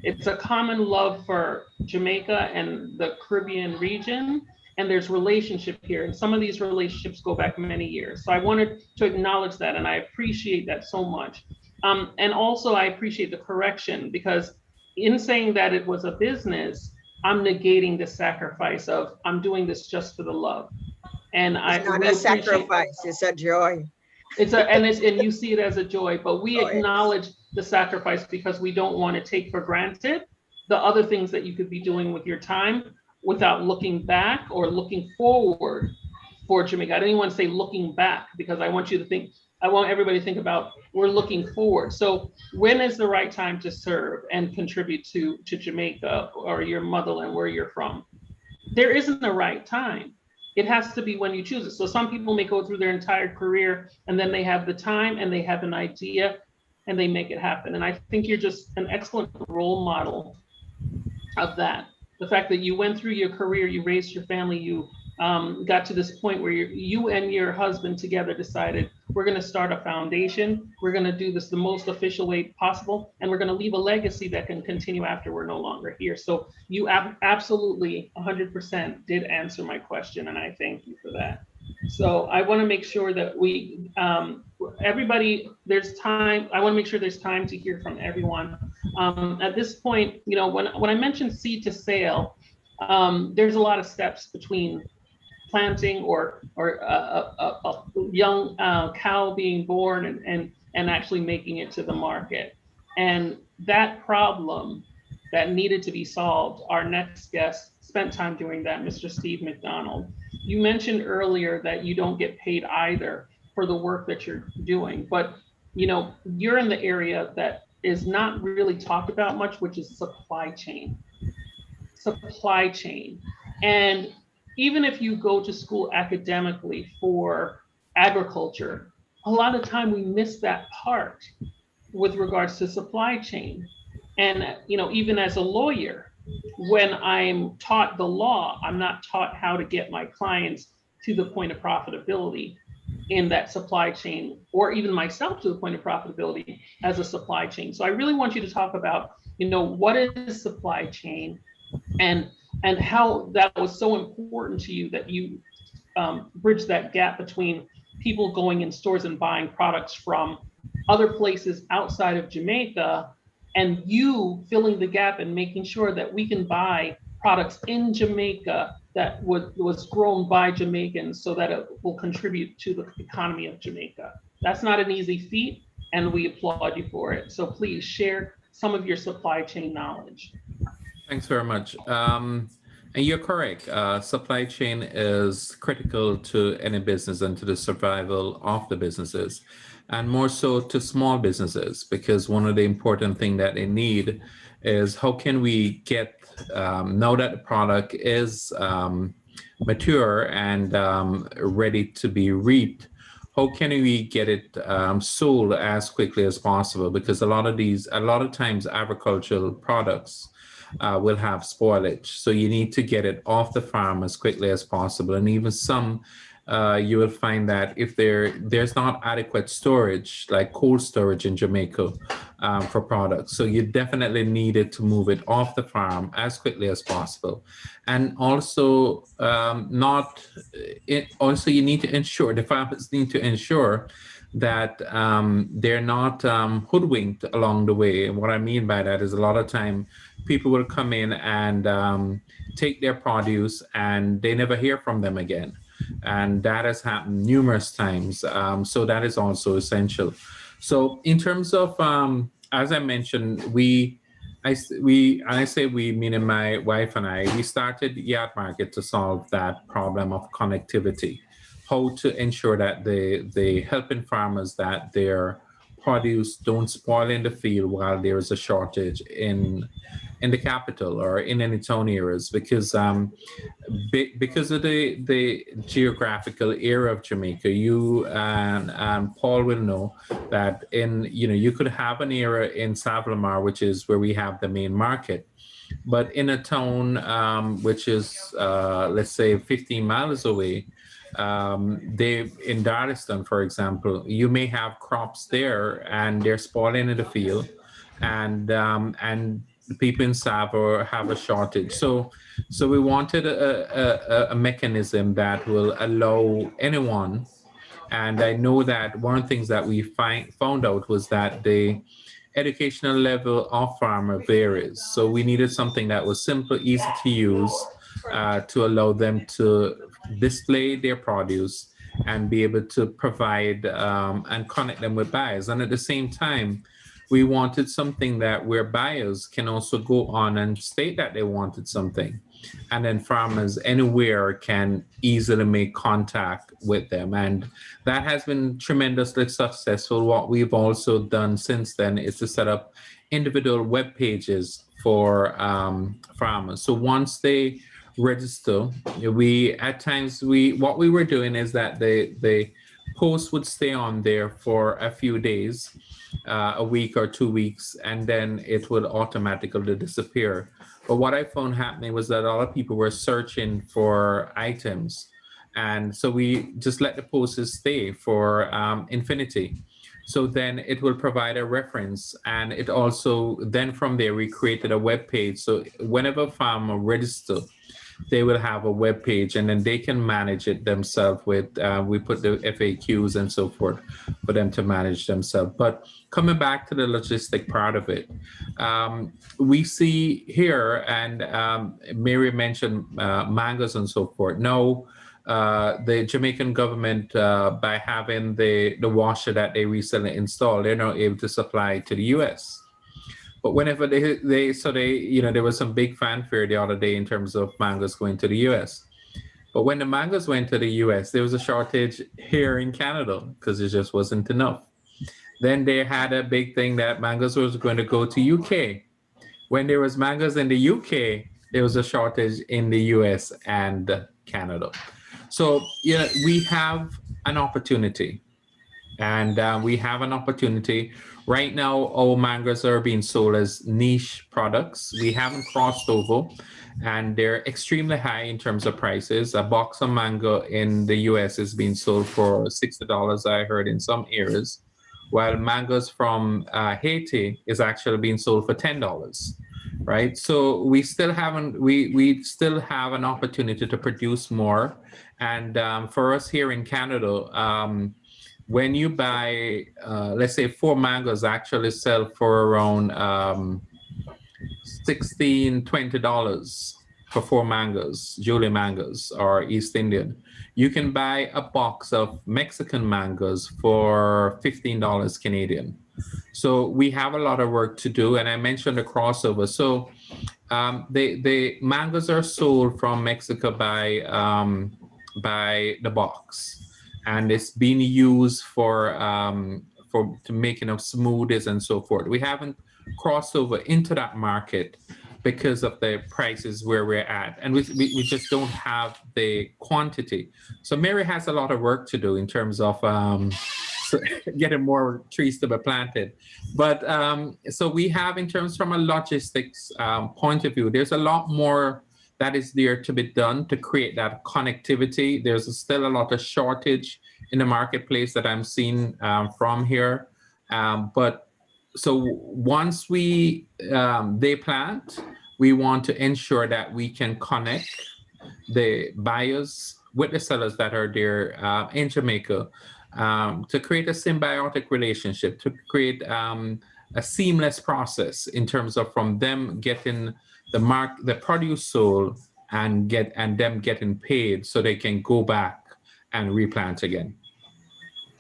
It's a common love for Jamaica and the Caribbean region, and there's relationship here. And some of these relationships go back many years. So I wanted to acknowledge that, and I appreciate that so much. And also I appreciate the correction, because in saying that it was a business, I'm negating the sacrifice of, I'm doing this just for the love. And it's not a sacrifice, it's a joy. And you see it as a joy, but we acknowledge the sacrifice because we don't want to take for granted the other things that you could be doing with your time without looking back or looking forward for Jamaica. I don't even want to say looking back, because I want everybody to think about, we're looking forward. So when is the right time to serve and contribute to Jamaica or your motherland, where you're from? There isn't a right time. It has to be when you choose it. So some people may go through their entire career and then they have the time and they have an idea and they make it happen. And I think you're just an excellent role model of that. The fact that you went through your career, you raised your family, you got to this point where you and your husband together decided, we're going to start a foundation. We're going to do this the most official way possible. And we're going to leave a legacy that can continue after we're no longer here. So you absolutely 100% did answer my question. And I thank you for that. So I want to make sure that everybody, there's time. I want to make sure there's time to hear from everyone. At this point, you know, when I mentioned seed to sale, there's a lot of steps between planting or a young cow being born and actually making it to the market. And that problem that needed to be solved, our next guest spent time doing that, Mr. Steve Mcdonald. You mentioned earlier that you don't get paid either for the work that you're doing, but you know, you're in the area that is not really talked about much, which is supply chain. Supply chain. And even if you go to school academically for agriculture, a lot of time we miss that part with regards to supply chain. And you know, even as a lawyer, when I'm taught the law, I'm not taught how to get my clients to the point of profitability in that supply chain, or even myself to the point of profitability as a supply chain. So I really want you to talk about, you know, what is supply chain and how that was so important to you that you bridge that gap between people going in stores and buying products from other places outside of Jamaica, and you filling the gap and making sure that we can buy products in Jamaica that was grown by Jamaicans so that it will contribute to the economy of Jamaica. That's not an easy feat, and we applaud you for it. So please share some of your supply chain knowledge. Thanks very much. And you're correct. Supply chain is critical to any business and to the survival of the businesses, and more so to small businesses, because one of the important things that they need is how can we get, now that the product is mature and ready to be reaped, how can we get it sold as quickly as possible? Because a lot of times agricultural products will have spoilage. So you need to get it off the farm as quickly as possible. And even some, you will find that if there's not adequate storage, like cold storage in Jamaica for products. So you definitely needed to move it off the farm as quickly as possible. And also, also you need to ensure, the farmers need to ensure that they're not hoodwinked along the way. And what I mean by that is a lot of time people will come in and take their produce and they never hear from them again. And that has happened numerous times. So that is also essential. So in terms of, as I mentioned, I say we, meaning my wife and I, we started Yard Market to solve that problem of connectivity. How to ensure that they helping farmers that their produce don't spoil in the field while there is a shortage in the capital or in any town areas, because because of the geographical area of Jamaica, you and Paul will know that you could have an area in Savlamar, which is where we have the main market, but in a town which is let's say 15 miles away, in Darlington, for example, you may have crops there and they're spoiling in the field, and the people in Savo have a shortage. So we wanted a mechanism that will allow anyone, and I know that one of the things that we found out was that the educational level of farmer varies. So we needed something that was simple, easy to use, to allow them to display their produce and be able to provide and connect them with buyers. And at the same time, we wanted something that where buyers can also go on and state that they wanted something, and then farmers anywhere can easily make contact with them. And that has been tremendously successful. What we've also done since then is to set up individual web pages for farmers. So once they register, what we were doing is that the post would stay on there for a few days, a week or 2 weeks, and then it would automatically disappear. But what I found happening was that a lot of people were searching for items, and so we just let the posts stay for infinity. So then it will provide a reference, and it also, then from there we created a web page. So whenever a farmer registers, they will have a web page, and then they can manage it themselves with, we put the FAQs and so forth for them to manage themselves. But coming back to the logistic part of it, we see here, and Mary mentioned mangoes and so forth. No, the Jamaican government, by having the washer that they recently installed, they're not able to supply to the US. But whenever there was some big fanfare the other day in terms of mangoes going to the US. But when the mangoes went to the US, there was a shortage here in Canada because it just wasn't enough. Then they had a big thing that mangoes was going to go to UK. When there was mangoes in the UK, there was a shortage in the US and Canada. So yeah, we have an opportunity. And we have an opportunity. Right now, our mangoes are being sold as niche products. We haven't crossed over, and they're extremely high in terms of prices. A box of mango in the US is being sold for $60, I heard, in some areas, while mangoes from Haiti is actually being sold for $10, right? So we still haven't, we still have an opportunity to produce more. And for us here in Canada, when you buy, let's say 4 mangoes actually sell for around $16, $20 for 4 mangoes, Julie mangoes or East Indian. You can buy a box of Mexican mangoes for $15 Canadian. So we have a lot of work to do. And I mentioned the crossover. So the mangoes are sold from Mexico by the box. And it's being used for to making of smoothies and so forth. We haven't crossed over into that market because of the prices where we're at, and we just don't have the quantity. So Mary has a lot of work to do in terms of getting more trees to be planted. But so we have, in terms from a logistics point of view, there's a lot more that is there to be done to create that connectivity. There's still a lot of shortage in the marketplace that I'm seeing from here. But so once they plant, we want to ensure that we can connect the buyers with the sellers that are there in Jamaica to create a symbiotic relationship, to create a seamless process in terms of from them getting the produce sold and them getting paid so they can go back and replant again.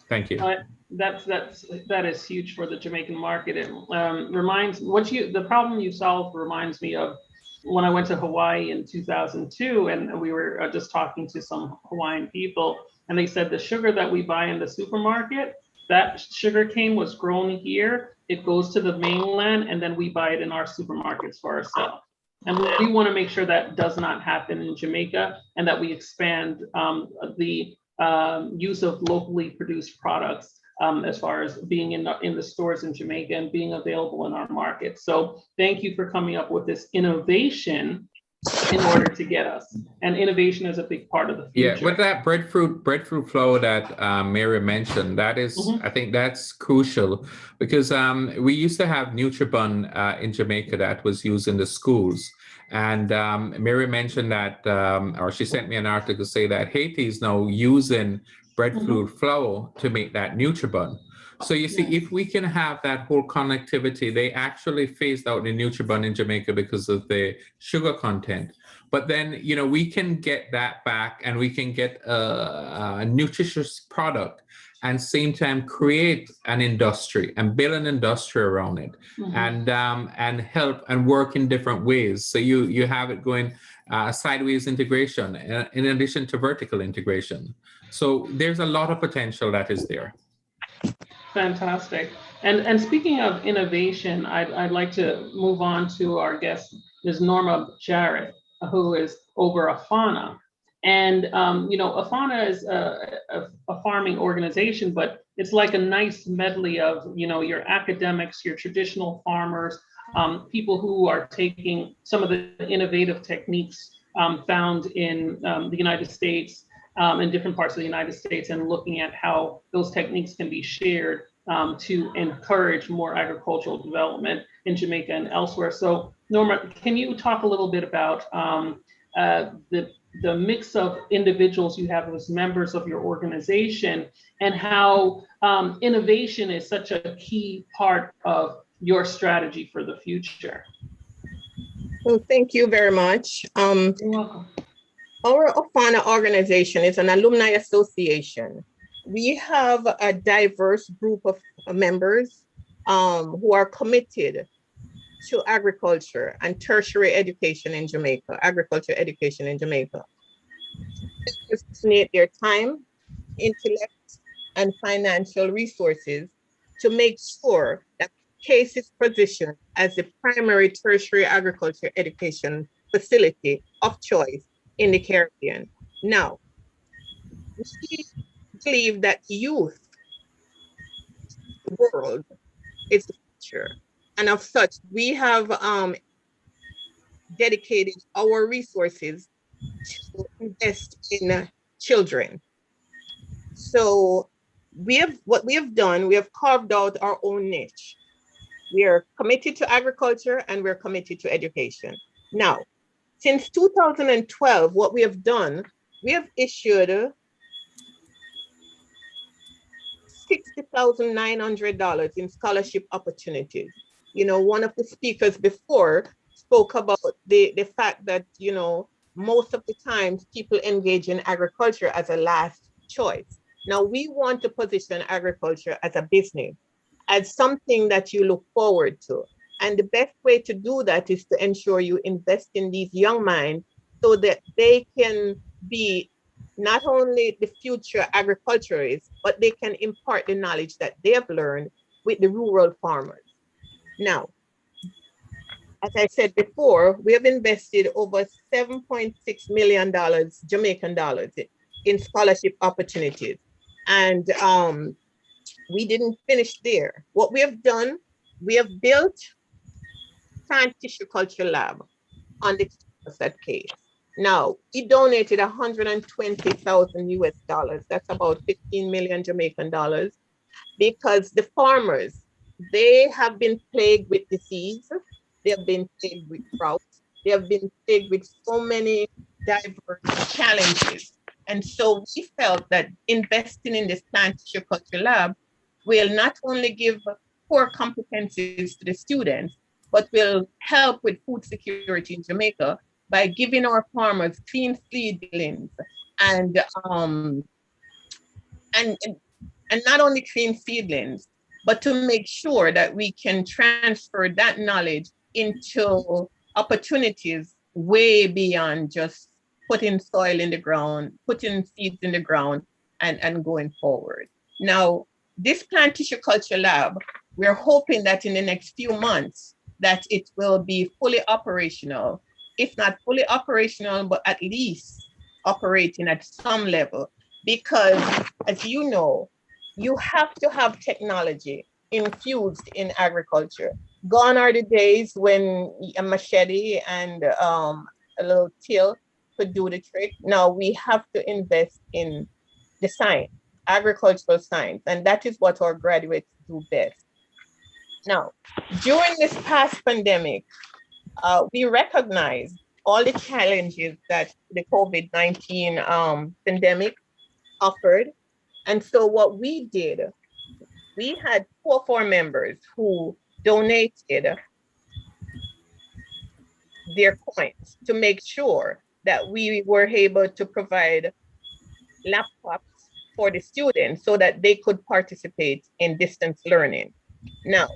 Thank you. That is huge for the Jamaican market. It reminds the problem you solved reminds me of when I went to Hawaii in 2002, and we were just talking to some Hawaiian people, and they said the sugar that we buy in the supermarket, that sugar cane was grown here, it goes to the mainland, and then we buy it in our supermarkets for ourselves. And we want to make sure that does not happen in Jamaica, and that we expand the use of locally produced products as far as being in the stores in Jamaica and being available in our market. So thank you for coming up with this innovation in order to get us. And innovation is a big part of the future. Yeah, with that breadfruit flour that Mary mentioned, that is, I think that's crucial, because we used to have Nutribun in Jamaica that was used in the schools. And Mary mentioned that, or she sent me an article to say that Haiti is now using breadfruit flour to make that Nutribun. So you see, if we can have that whole connectivity, they actually phased out the Nutribun in Jamaica because of the sugar content. But then, we can get that back, and we can get a nutritious product, and same time create an industry and build an industry around it, and help and work in different ways. So you have it going sideways integration in addition to vertical integration. So there's a lot of potential that is there. Fantastic. And speaking of innovation, I'd like to move on to our guest, Ms. Norma Jarrett, who is over AFANA. And, AFANA is a farming organization, but it's like a nice medley of, your academics, your traditional farmers, people who are taking some of the innovative techniques found in the United States, in different parts of the United States, and looking at how those techniques can be shared to encourage more agricultural development in Jamaica and elsewhere. So Norma, can you talk a little bit about the mix of individuals you have as members of your organization, and how innovation is such a key part of your strategy for the future. Well, thank you very much. You're welcome. Our Afana organization is an alumni association. We have a diverse group of members who are committed to agriculture and tertiary education in Jamaica, agriculture education in Jamaica. They donate their time, intellect, and financial resources to make sure that CASE is positioned as the primary tertiary agriculture education facility of choice in the Caribbean. Now, we believe that youth, the world, is the future. And of such, we have dedicated our resources to invest in children. So what we have done, we have carved out our own niche. We are committed to agriculture and we're committed to education. Now, since 2012, what we have done, we have issued $60,900 in scholarship opportunities. You know, one of the speakers before spoke about the fact that, you know, most of the times people engage in agriculture as a last choice. Now we want to position agriculture as a business, as something that you look forward to. And the best way to do that is to ensure you invest in these young minds so that they can be not only the future agriculturists, but they can impart the knowledge that they have learned with the rural farmers. Now, as I said before, we have invested over $7.6 million Jamaican dollars in scholarship opportunities. And we didn't finish there. What we have done, we have built plant tissue culture lab on the campus at CASE. Now, we donated 120,000 US dollars. That's about 15 million Jamaican dollars, because the farmers, they have been plagued with disease. They have been plagued with drought. They have been plagued with so many diverse challenges. And so we felt that investing in this plant tissue culture lab will not only give core competencies to the students, but will help with food security in Jamaica by giving our farmers clean seedlings and not only clean seedlings, but to make sure that we can transfer that knowledge into opportunities way beyond just putting soil in the ground, putting seeds in the ground, and going forward. Now, this plant tissue culture lab, we're hoping that in the next few months that it will be fully operational, if not fully operational, but at least operating at some level. Because as you know, you have to have technology infused in agriculture. Gone are the days when a machete and a little till could do the trick. Now we have to invest in the science, agricultural science, and that is what our graduates do best. Now, during this past pandemic, we recognize all the challenges that the COVID-19 pandemic offered. And so what we did, we had 4 of our members who donated their coins to make sure that we were able to provide laptops for the students so that they could participate in distance learning. Now,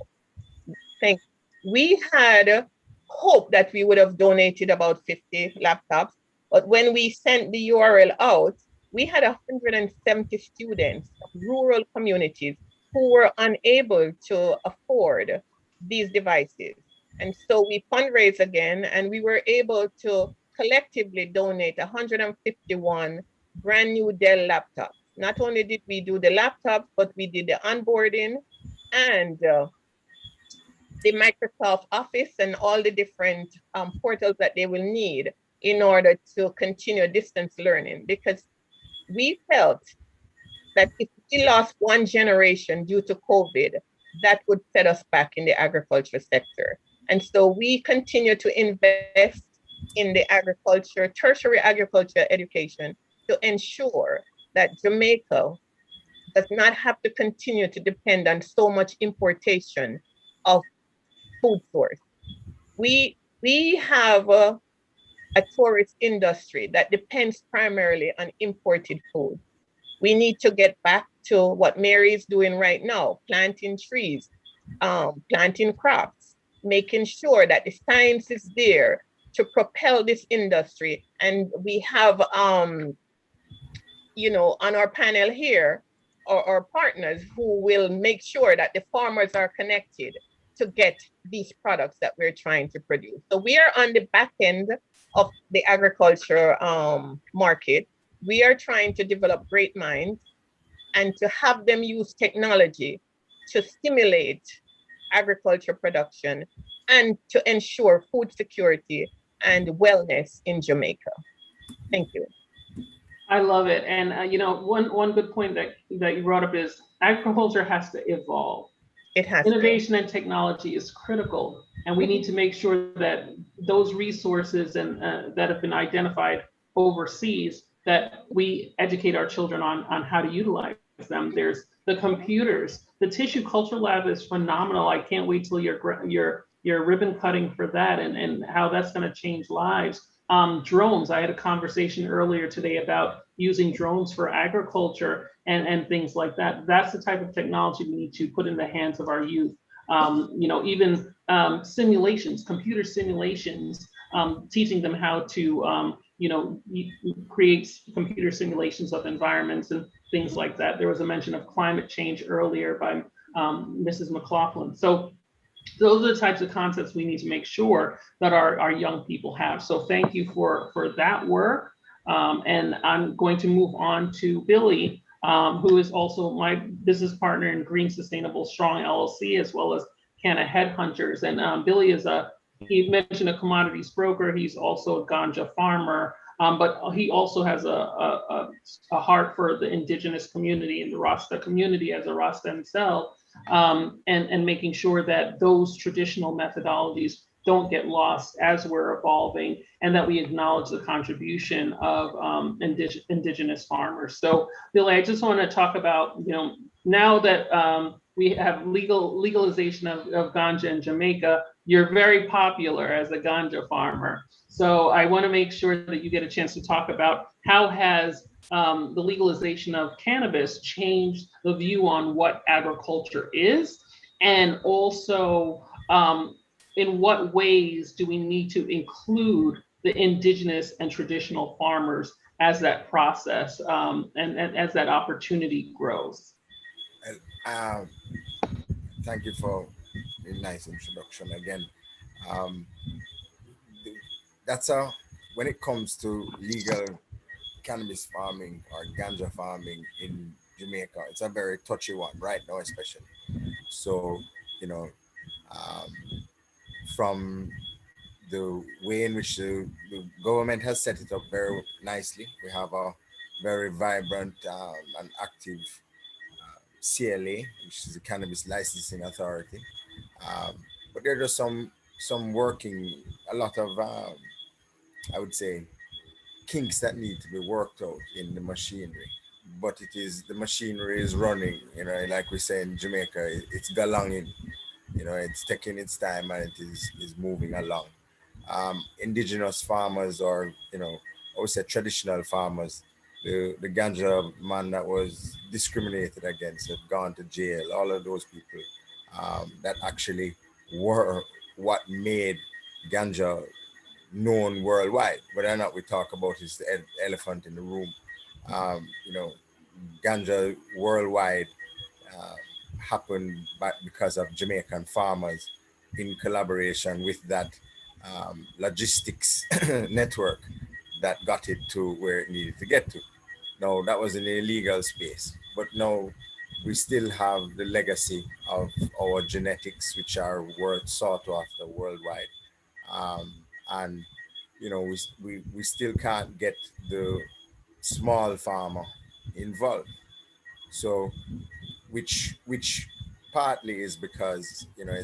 we had hoped that we would have donated about 50 laptops, but when we sent the URL out, we had 170 students from rural communities who were unable to afford these devices. And so we fundraised again, and we were able to collectively donate 151 brand new Dell laptops. Not only did we do the laptops, but we did the onboarding and the Microsoft Office and all the different portals that they will need in order to continue distance learning. Because we felt that if we lost one generation due to COVID, that would set us back in the agriculture sector. And so we continue to invest in the agriculture, tertiary agriculture education to ensure that Jamaica does not have to continue to depend on so much importation of food source. We have a tourist industry that depends primarily on imported food. We need to get back to what Mary is doing right now, planting trees, planting crops, making sure that the science is there to propel this industry. And we have, you know, on our panel here, our partners who will make sure that the farmers are connected to get these products that we're trying to produce. So we are on the back end of the agriculture market. We are trying to develop great minds and to have them use technology to stimulate agriculture production and to ensure food security and wellness in Jamaica. Thank you. I love it. And you know, one good point that you brought up is agriculture has to evolve. It has innovation and technology is critical, and we need to make sure that those resources and that have been identified overseas, that we educate our children on how to utilize them. There's the computers. The tissue culture lab is phenomenal. I can't wait till your ribbon cutting for that and how that's going to change lives. Drones. I had a conversation earlier today about using drones for agriculture and things like that. That's the type of technology we need to put in the hands of our youth. You know, even simulations, computer simulations, teaching them how to, you know, create computer simulations of environments and things like that. There was a mention of climate change earlier by Mrs. Mclaughlin. So those are the types of concepts we need to make sure that our young people have. So thank you for that work. And I'm going to move on to Billy, who is also my business partner in Green Sustainable Strong LLC, as well as Canna Headhunters. And Billy is he mentioned a commodities broker. He's also a ganja farmer, but he also has a heart for the indigenous community and the Rasta community as a Rasta himself. And making sure that those traditional methodologies don't get lost as we're evolving, and that we acknowledge the contribution of indigenous farmers. So, Billy, I just want to talk about, you know, now that we have legalization of ganja in Jamaica, you're very popular as a ganja farmer. So I want to make sure that you get a chance to talk about how has the legalization of cannabis changed the view on what agriculture is, and also in what ways do we need to include the indigenous and traditional farmers as that process and as that opportunity grows? Thank you for a nice introduction again. That's when it comes to legal cannabis farming or ganja farming in Jamaica, it's a very touchy one right now, especially. So, you know, from the way in which the government has set it up very nicely, we have a very vibrant and active CLA, which is the Cannabis Licensing Authority. But there are just some working, a lot of, I would say, kinks that need to be worked out in the machinery. But the machinery is running, you know, like we say in Jamaica, it's galonging, you know, it's taking its time and it is moving along. Indigenous farmers, or, you know, I would say traditional farmers, the ganja man that was discriminated against, had gone to jail, all of those people that actually were what made ganja known worldwide. Whether or not we talk about is the elephant in the room. You know, ganja worldwide happened because of Jamaican farmers in collaboration with that logistics network that got it to where it needed to get to. Now, that was in an illegal space, but now we still have the legacy of our genetics, which are sought after worldwide. And, you know, we still can't get the small farmer involved. So, which partly is because, you know,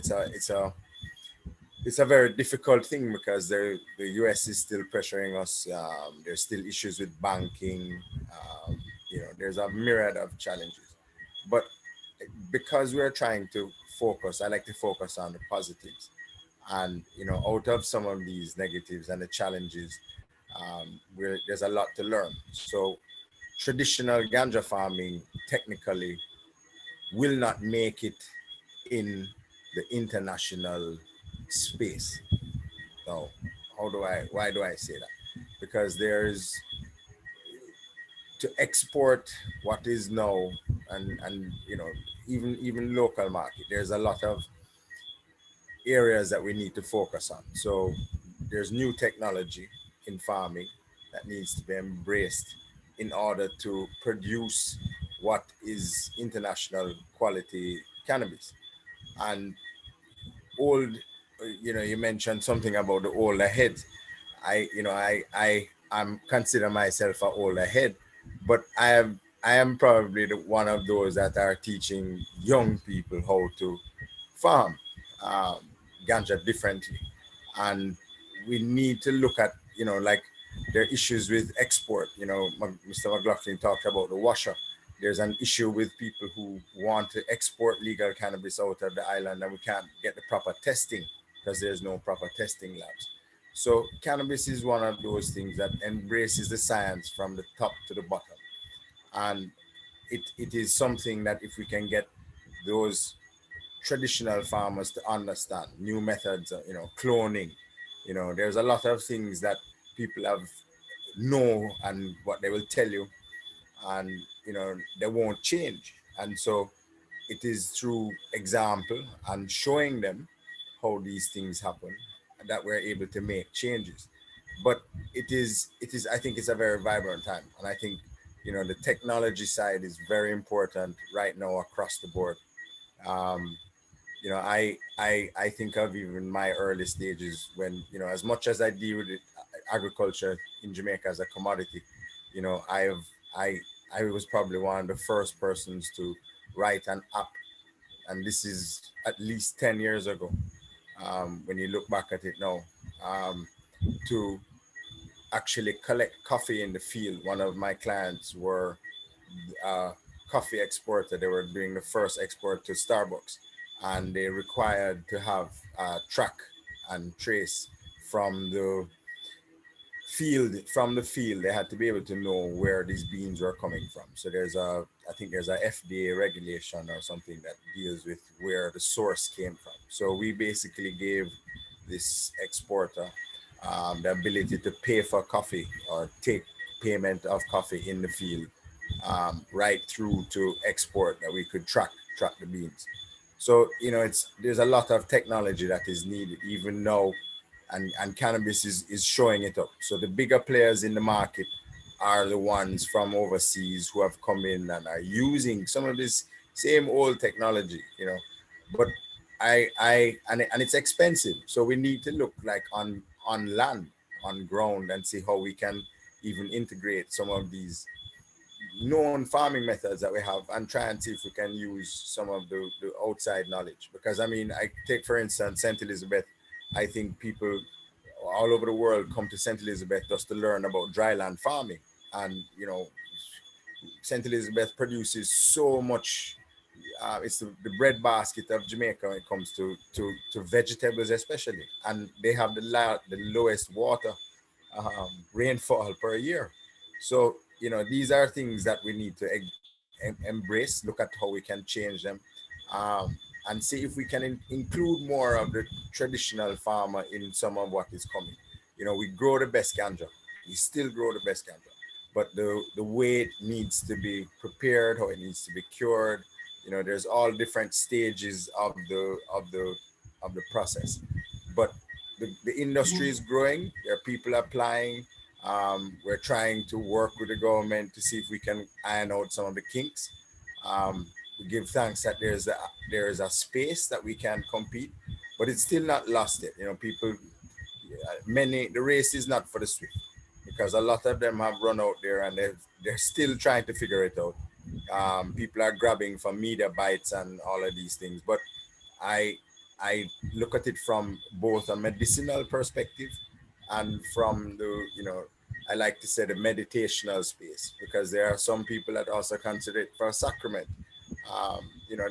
it's a very difficult thing because the US is still pressuring us. There's still issues with banking. There's a myriad of challenges. But because we're trying to focus, I like to focus on the positives. And, out of some of these negatives and the challenges, there's a lot to learn. So traditional ganja farming technically will not make it in the international space. So why do I say that? Because there's to export what is now and even local market, there's a lot of areas that we need to focus on. So there's new technology in farming that needs to be embraced in order to produce what is international quality cannabis. And you mentioned something about the older head. I'm consider myself an older head, but I am probably one of those that are teaching young people how to farm ganja differently. And we need to look at, like there are issues with export. Mr. Mclaughlin talked about the washer. There's an issue with people who want to export legal cannabis out of the island and we can't get the proper testing because there's no proper testing labs. So cannabis is one of those things that embraces the science from the top to the bottom. And it is something that if we can get those traditional farmers to understand new methods of, cloning, there's a lot of things that people know and what they will tell you, and they won't change. And so it is through example and showing them how these things happen that we're able to make changes. But it is I think it's a very vibrant time, and I think the technology side is very important right now across the board. I think of even my early stages when, as much as I deal with agriculture in Jamaica as a commodity, I was probably one of the first persons to write an app, and this is at least 10 years ago. When you look back at it now, to actually collect coffee in the field. One of my clients were a coffee exporter. They were doing the first export to Starbucks, and they required to have a track and trace from the field. They had to be able to know where these beans were coming from. So I think there's a FDA regulation or something that deals with where the source came from. So we basically gave this exporter the ability to pay for coffee or take payment of coffee in the field, right through to export, that we could track the beans. So there's a lot of technology that is needed even now, and cannabis is showing it up. So the bigger players in the market are the ones from overseas who have come in and are using some of this same old technology, but and it's expensive. So we need to look like on land, on ground, and see how we can even integrate some of these known farming methods that we have and try and see if we can use some of the outside knowledge. Because I take for instance St. Elizabeth. I think people all over the world come to St. Elizabeth just to learn about dryland farming, and St. Elizabeth produces so much. It's the breadbasket of Jamaica when it comes to vegetables especially, and they have the lowest water rainfall per year. So these are things that we need to embrace, look at how we can change them, and see if we can include more of the traditional farmer in some of what is coming. We grow the best ganja, we still grow the best ganja, but the way it needs to be prepared, how it needs to be cured, there's all different stages of the process. But the industry is growing. There are people applying. We're trying to work with the government to see if we can iron out some of the kinks. We give thanks that there is a space that we can compete, but it's still not lost yet. The race is not for the swift, because a lot of them have run out there and they're still trying to figure it out. People are grabbing for media bites and all of these things, but I I look at it from both a medicinal perspective and from the, I like to say the meditational space, because there are some people that also consider it for a sacrament.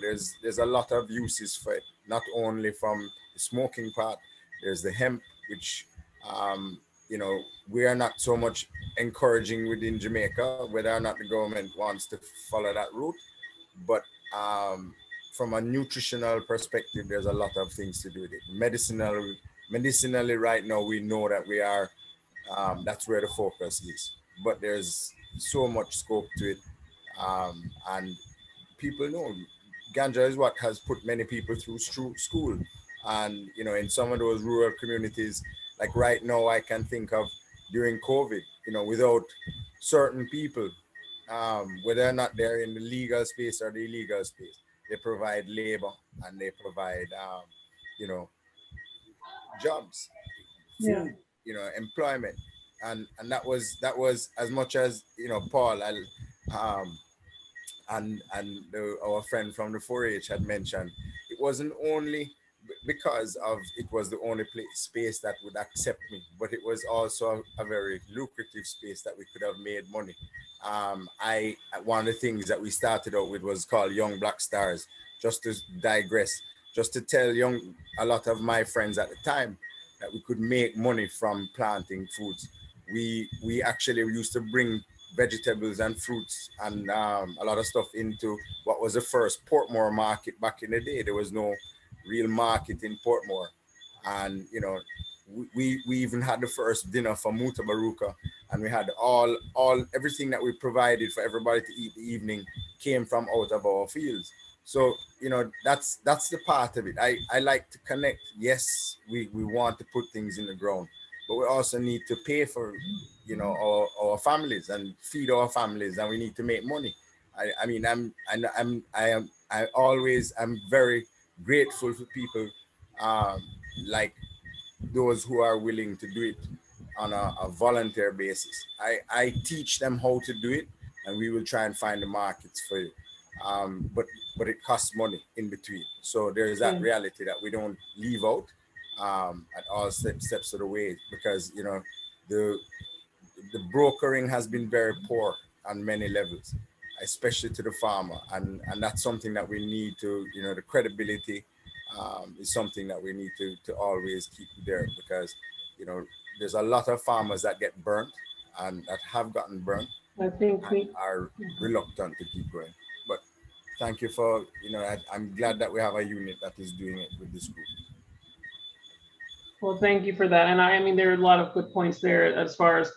There's a lot of uses for it, not only from the smoking part. There's the hemp, which we are not so much encouraging within Jamaica, whether or not the government wants to follow that route. But from a nutritional perspective, there's a lot of things to do with it. Medicinally, right now, we know that we are, that's where the focus is. But there's so much scope to it. And people know ganja is what has put many people through school. And, in some of those rural communities, like right now, I can think of during COVID, without certain people, whether or not they're in the legal space or the illegal space, they provide labor and they provide, jobs, food, employment. And that was as much as, Paul, our friend from the 4-H had mentioned, it wasn't only because of it was the only space that would accept me, but it was also a very lucrative space that we could have made money. One of the things that we started out with was called Young Black Stars. Just to digress, just to tell a lot of my friends at the time that we could make money from planting foods. We actually used to bring vegetables and fruits and a lot of stuff into what was the first Portmore market back in the day. There was no real market in Portmore, and we even had the first dinner for Muta Baruka, and we had everything that we provided for everybody to eat the evening came from out of our fields. So that's the part of it. I like to connect. Yes, we want to put things in the ground, but we also need to pay for our families and feed our families, and we need to make money. I'm very grateful for people like those who are willing to do it on a volunteer basis. I teach them how to do it, and we will try and find the markets for it. But it costs money in between. So there's that reality that we don't leave out at all steps of the way, because the brokering has been very poor on many levels, especially to the farmer, and that's something that we need to, the credibility is something that we need to always keep there, because there's a lot of farmers that get burnt and that have gotten burnt and are reluctant to keep going. But thank you for, I'm glad that we have a unit that is doing it with this group. Well, thank you for that. And I mean, there are a lot of good points there as far as,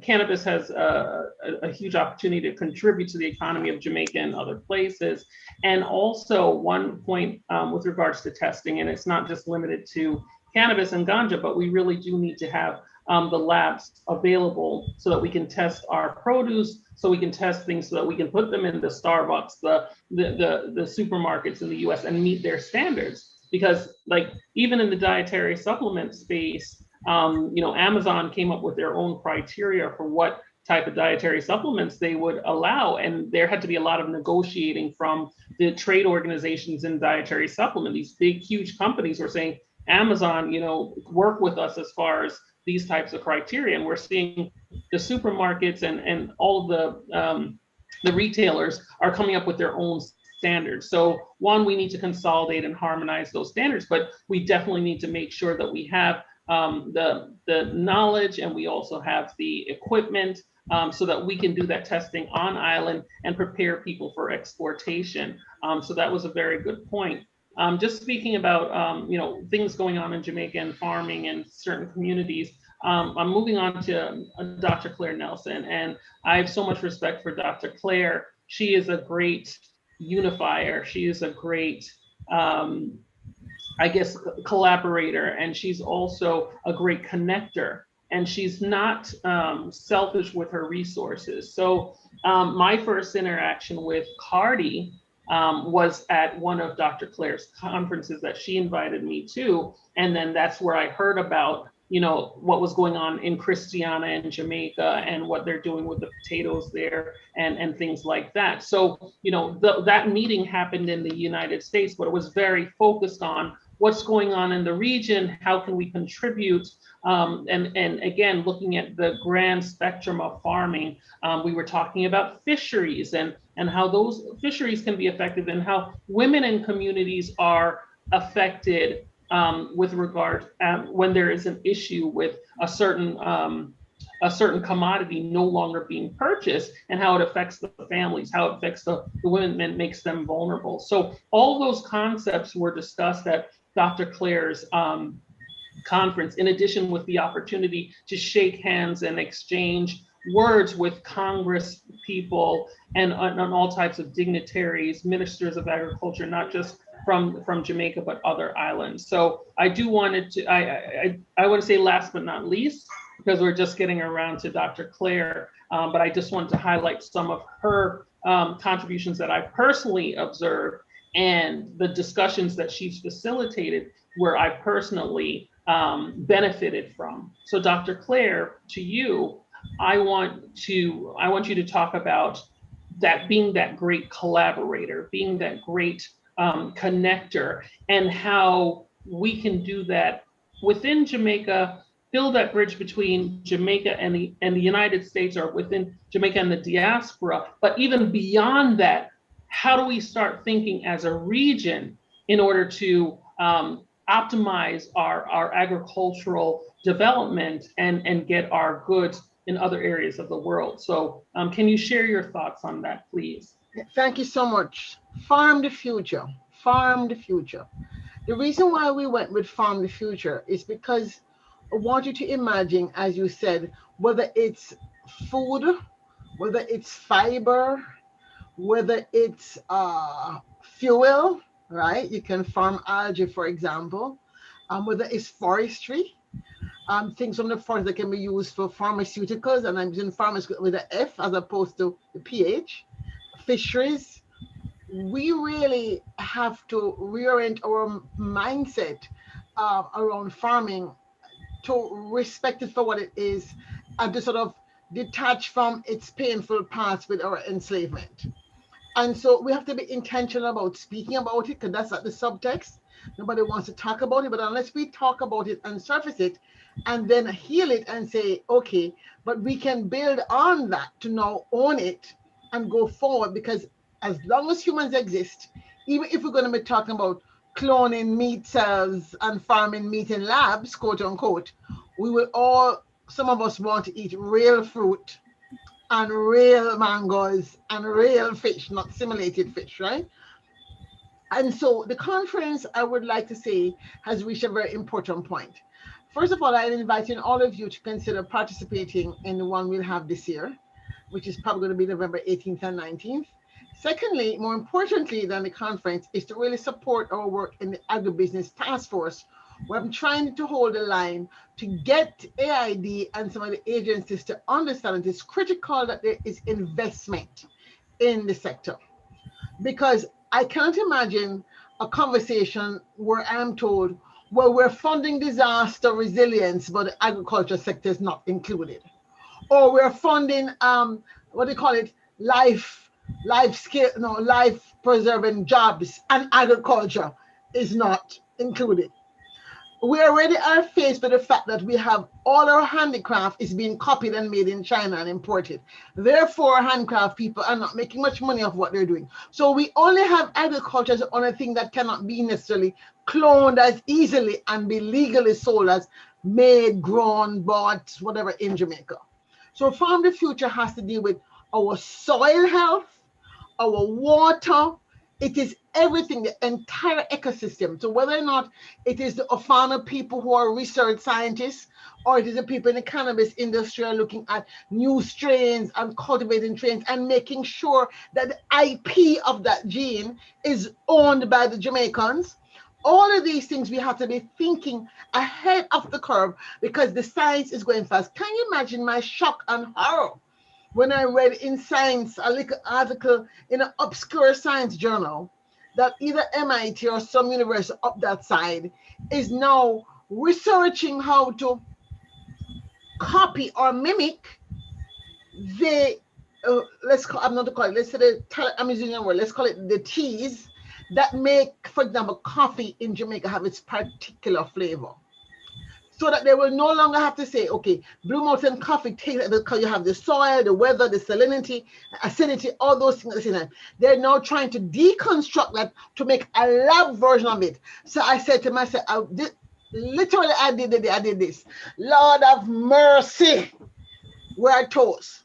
cannabis has a huge opportunity to contribute to the economy of Jamaica and other places. And also one point with regards to testing, and it's not just limited to cannabis and ganja, but we really do need to have the labs available so that we can test our produce, so we can test things, so that we can put them in the Starbucks, the supermarkets in the US and meet their standards. Because like even in the dietary supplement space, Amazon came up with their own criteria for what type of dietary supplements they would allow. And there had to be a lot of negotiating from the trade organizations in dietary supplement. These big, huge companies were saying, Amazon, work with us as far as these types of criteria. And we're seeing the supermarkets and all of the retailers are coming up with their own standards. So one, we need to consolidate and harmonize those standards, but we definitely need to make sure that we have the knowledge, and we also have the equipment so that we can do that testing on island and prepare people for exportation. So that was a very good point. Just speaking about things going on in Jamaica and farming and certain communities, I'm moving on to Dr. Claire Nelson, and I have so much respect for Dr. Claire. She is a great unifier. She is a great collaborator, and she's also a great connector, and she's not selfish with her resources. So my first interaction with Cardi was at one of Dr. Claire's conferences that she invited me to, and then that's where I heard about you know, what was going on in Christiana and Jamaica and what they're doing with the potatoes there and things like that. So, you know, that meeting happened in the United States, but it was very focused on what's going on in the region, how can we contribute, and again, looking at the grand spectrum of farming. We were talking about fisheries and how those fisheries can be effective and how women in communities are affected with regard when there is an issue with a certain commodity no longer being purchased, and how it affects the families, how it affects the women and makes them vulnerable. So all those concepts were discussed at Dr. Claire's conference, in addition with the opportunity to shake hands and exchange words with Congress people and on all types of dignitaries, ministers of agriculture, not just from Jamaica, but other islands. So I do wanted to, I want to say last but not least, because we're just getting around to Dr. Claire, but I just wanted to highlight some of her contributions that I personally observed and the discussions that she's facilitated where I personally benefited from. So Dr. Claire, to you, I want you to talk about that, being that great collaborator, being that great connector, and how we can do that within Jamaica, build that bridge between Jamaica and the United States, or within Jamaica and the diaspora. But even beyond that, how do we start thinking as a region in order to optimize our agricultural development and get our goods in other areas of the world? So can you share your thoughts on that, please? Thank you so much. Farm the future. Farm the future. The reason why we went with Farm the Future is because I want you to imagine, as you said, whether it's food, whether it's fiber, whether it's fuel, right? You can farm algae, for example, whether it's forestry, things from the forest that can be used for pharmaceuticals, and I'm using farmers with an F as opposed to the PH, fisheries. We really have to reorient our mindset around farming to respect it for what it is and to sort of detach from its painful past with our enslavement. And so we have to be intentional about speaking about it, because that's at the subtext. Nobody wants to talk about it, but unless we talk about it and surface it and then heal it and say, okay, but we can build on that to now own it and go forward, because as long as humans exist, even if we're going to be talking about cloning meat cells and farming meat in labs, quote unquote, we will all, some of us want to eat real fruit and real mangoes and real fish, not simulated fish, right? And so the conference, I would like to say, has reached a very important point. First of all, I'm inviting all of you to consider participating in the one we'll have this year, which is probably going to be November 18th and 19th. Secondly, more importantly than the conference, is to really support our work in the agribusiness task force, where I'm trying to hold the line to get AID and some of the agencies to understand it is critical that there is investment in the sector. Because I can't imagine a conversation where I'm told, well, we're funding disaster resilience, but the agriculture sector is not included. Or we're funding, what do you call it, life preserving jobs, and agriculture is not included. We already are faced with the fact that we have all our handicraft is being copied and made in China and imported. Therefore, handcraft people are not making much money of what they're doing. So we only have agriculture as the only thing that cannot be necessarily cloned as easily and be legally sold as made, grown, bought, whatever in Jamaica. So Farm the Future has to deal with our soil health, our water. It is everything, the entire ecosystem. So whether or not it is the Ofana people who are research scientists, or it is the people in the cannabis industry are looking at new strains and cultivating strains and making sure that the IP of that gene is owned by the Jamaicans. All of these things we have to be thinking ahead of the curve, because the science is going fast. Can you imagine my shock and horror when I read in Science a little article in an obscure science journal that either MIT or some university up that side is now researching how to copy or mimic the let's call, I'm not to call it, let's say I'm using a word, let's call it the teas that make, for example, coffee in Jamaica have its particular flavor. So that they will no longer have to say, okay, Blue Mountain coffee tastes because you have the soil, the weather, the salinity, acidity, all those things. They're now trying to deconstruct that to make a lab version of it. So I said to myself, literally I did this. Lord of mercy, we're toast.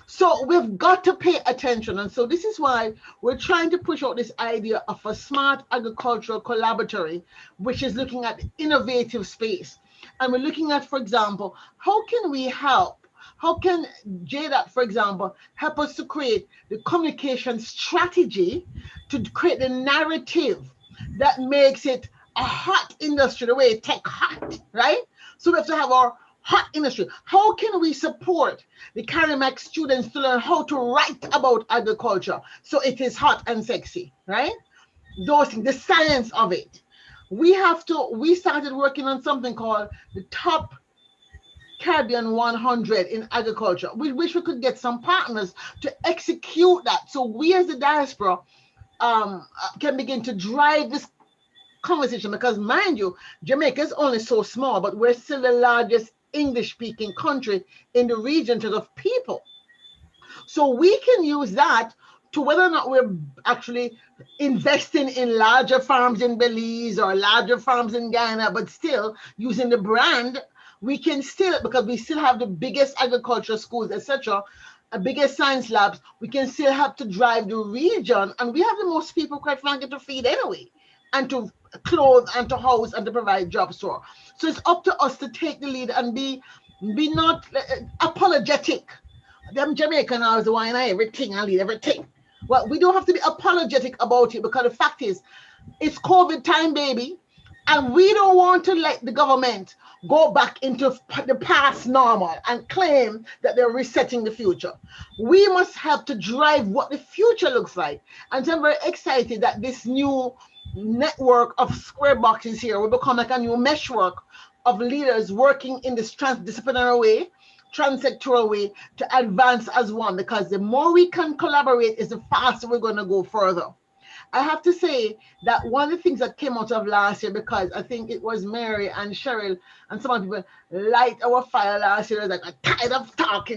So we've got to pay attention. And so this is why we're trying to push out this idea of a smart agricultural collaboratory, which is looking at innovative space. And we're looking at, for example, how can we help? How can JDAT, for example, help us to create the communication strategy to create the narrative that makes it a hot industry, the way tech hot, right? So we have to have our hot industry. How can we support the CARIMAC students to learn how to write about agriculture so it is hot and sexy, right? Those things, the science of it. We started working on something called the Top Caribbean 100 in agriculture. We wish we could get some partners to execute that. So we as the diaspora can begin to drive this conversation, because mind you, Jamaica is only so small, but we're still the largest English-speaking country in the region to the people. So we can use that to whether or not we're actually investing in larger farms in Belize or larger farms in Guyana, but still using the brand, we can still, because we still have the biggest agricultural schools, etc., biggest science labs, we can still help to drive the region. And we have the most people, quite frankly, to feed anyway, and to clothe and to house and to provide jobs for. So it's up to us to take the lead and be not apologetic. Them Jamaican are the one everything and lead everything. Well, we don't have to be apologetic about it, because the fact is, it's COVID time, baby, and we don't want to let the government go back into the past normal and claim that they're resetting the future. We must help to drive what the future looks like. And so I'm very excited that this new network of square boxes here will become like a new meshwork of leaders working in this transdisciplinary way, transsectoral way, to advance as one, because the more we can collaborate is the faster we're going to go further. I have to say that one of the things that came out of last year, because I think it was Mary and Cheryl and some people light our fire last year, like, I'm tired of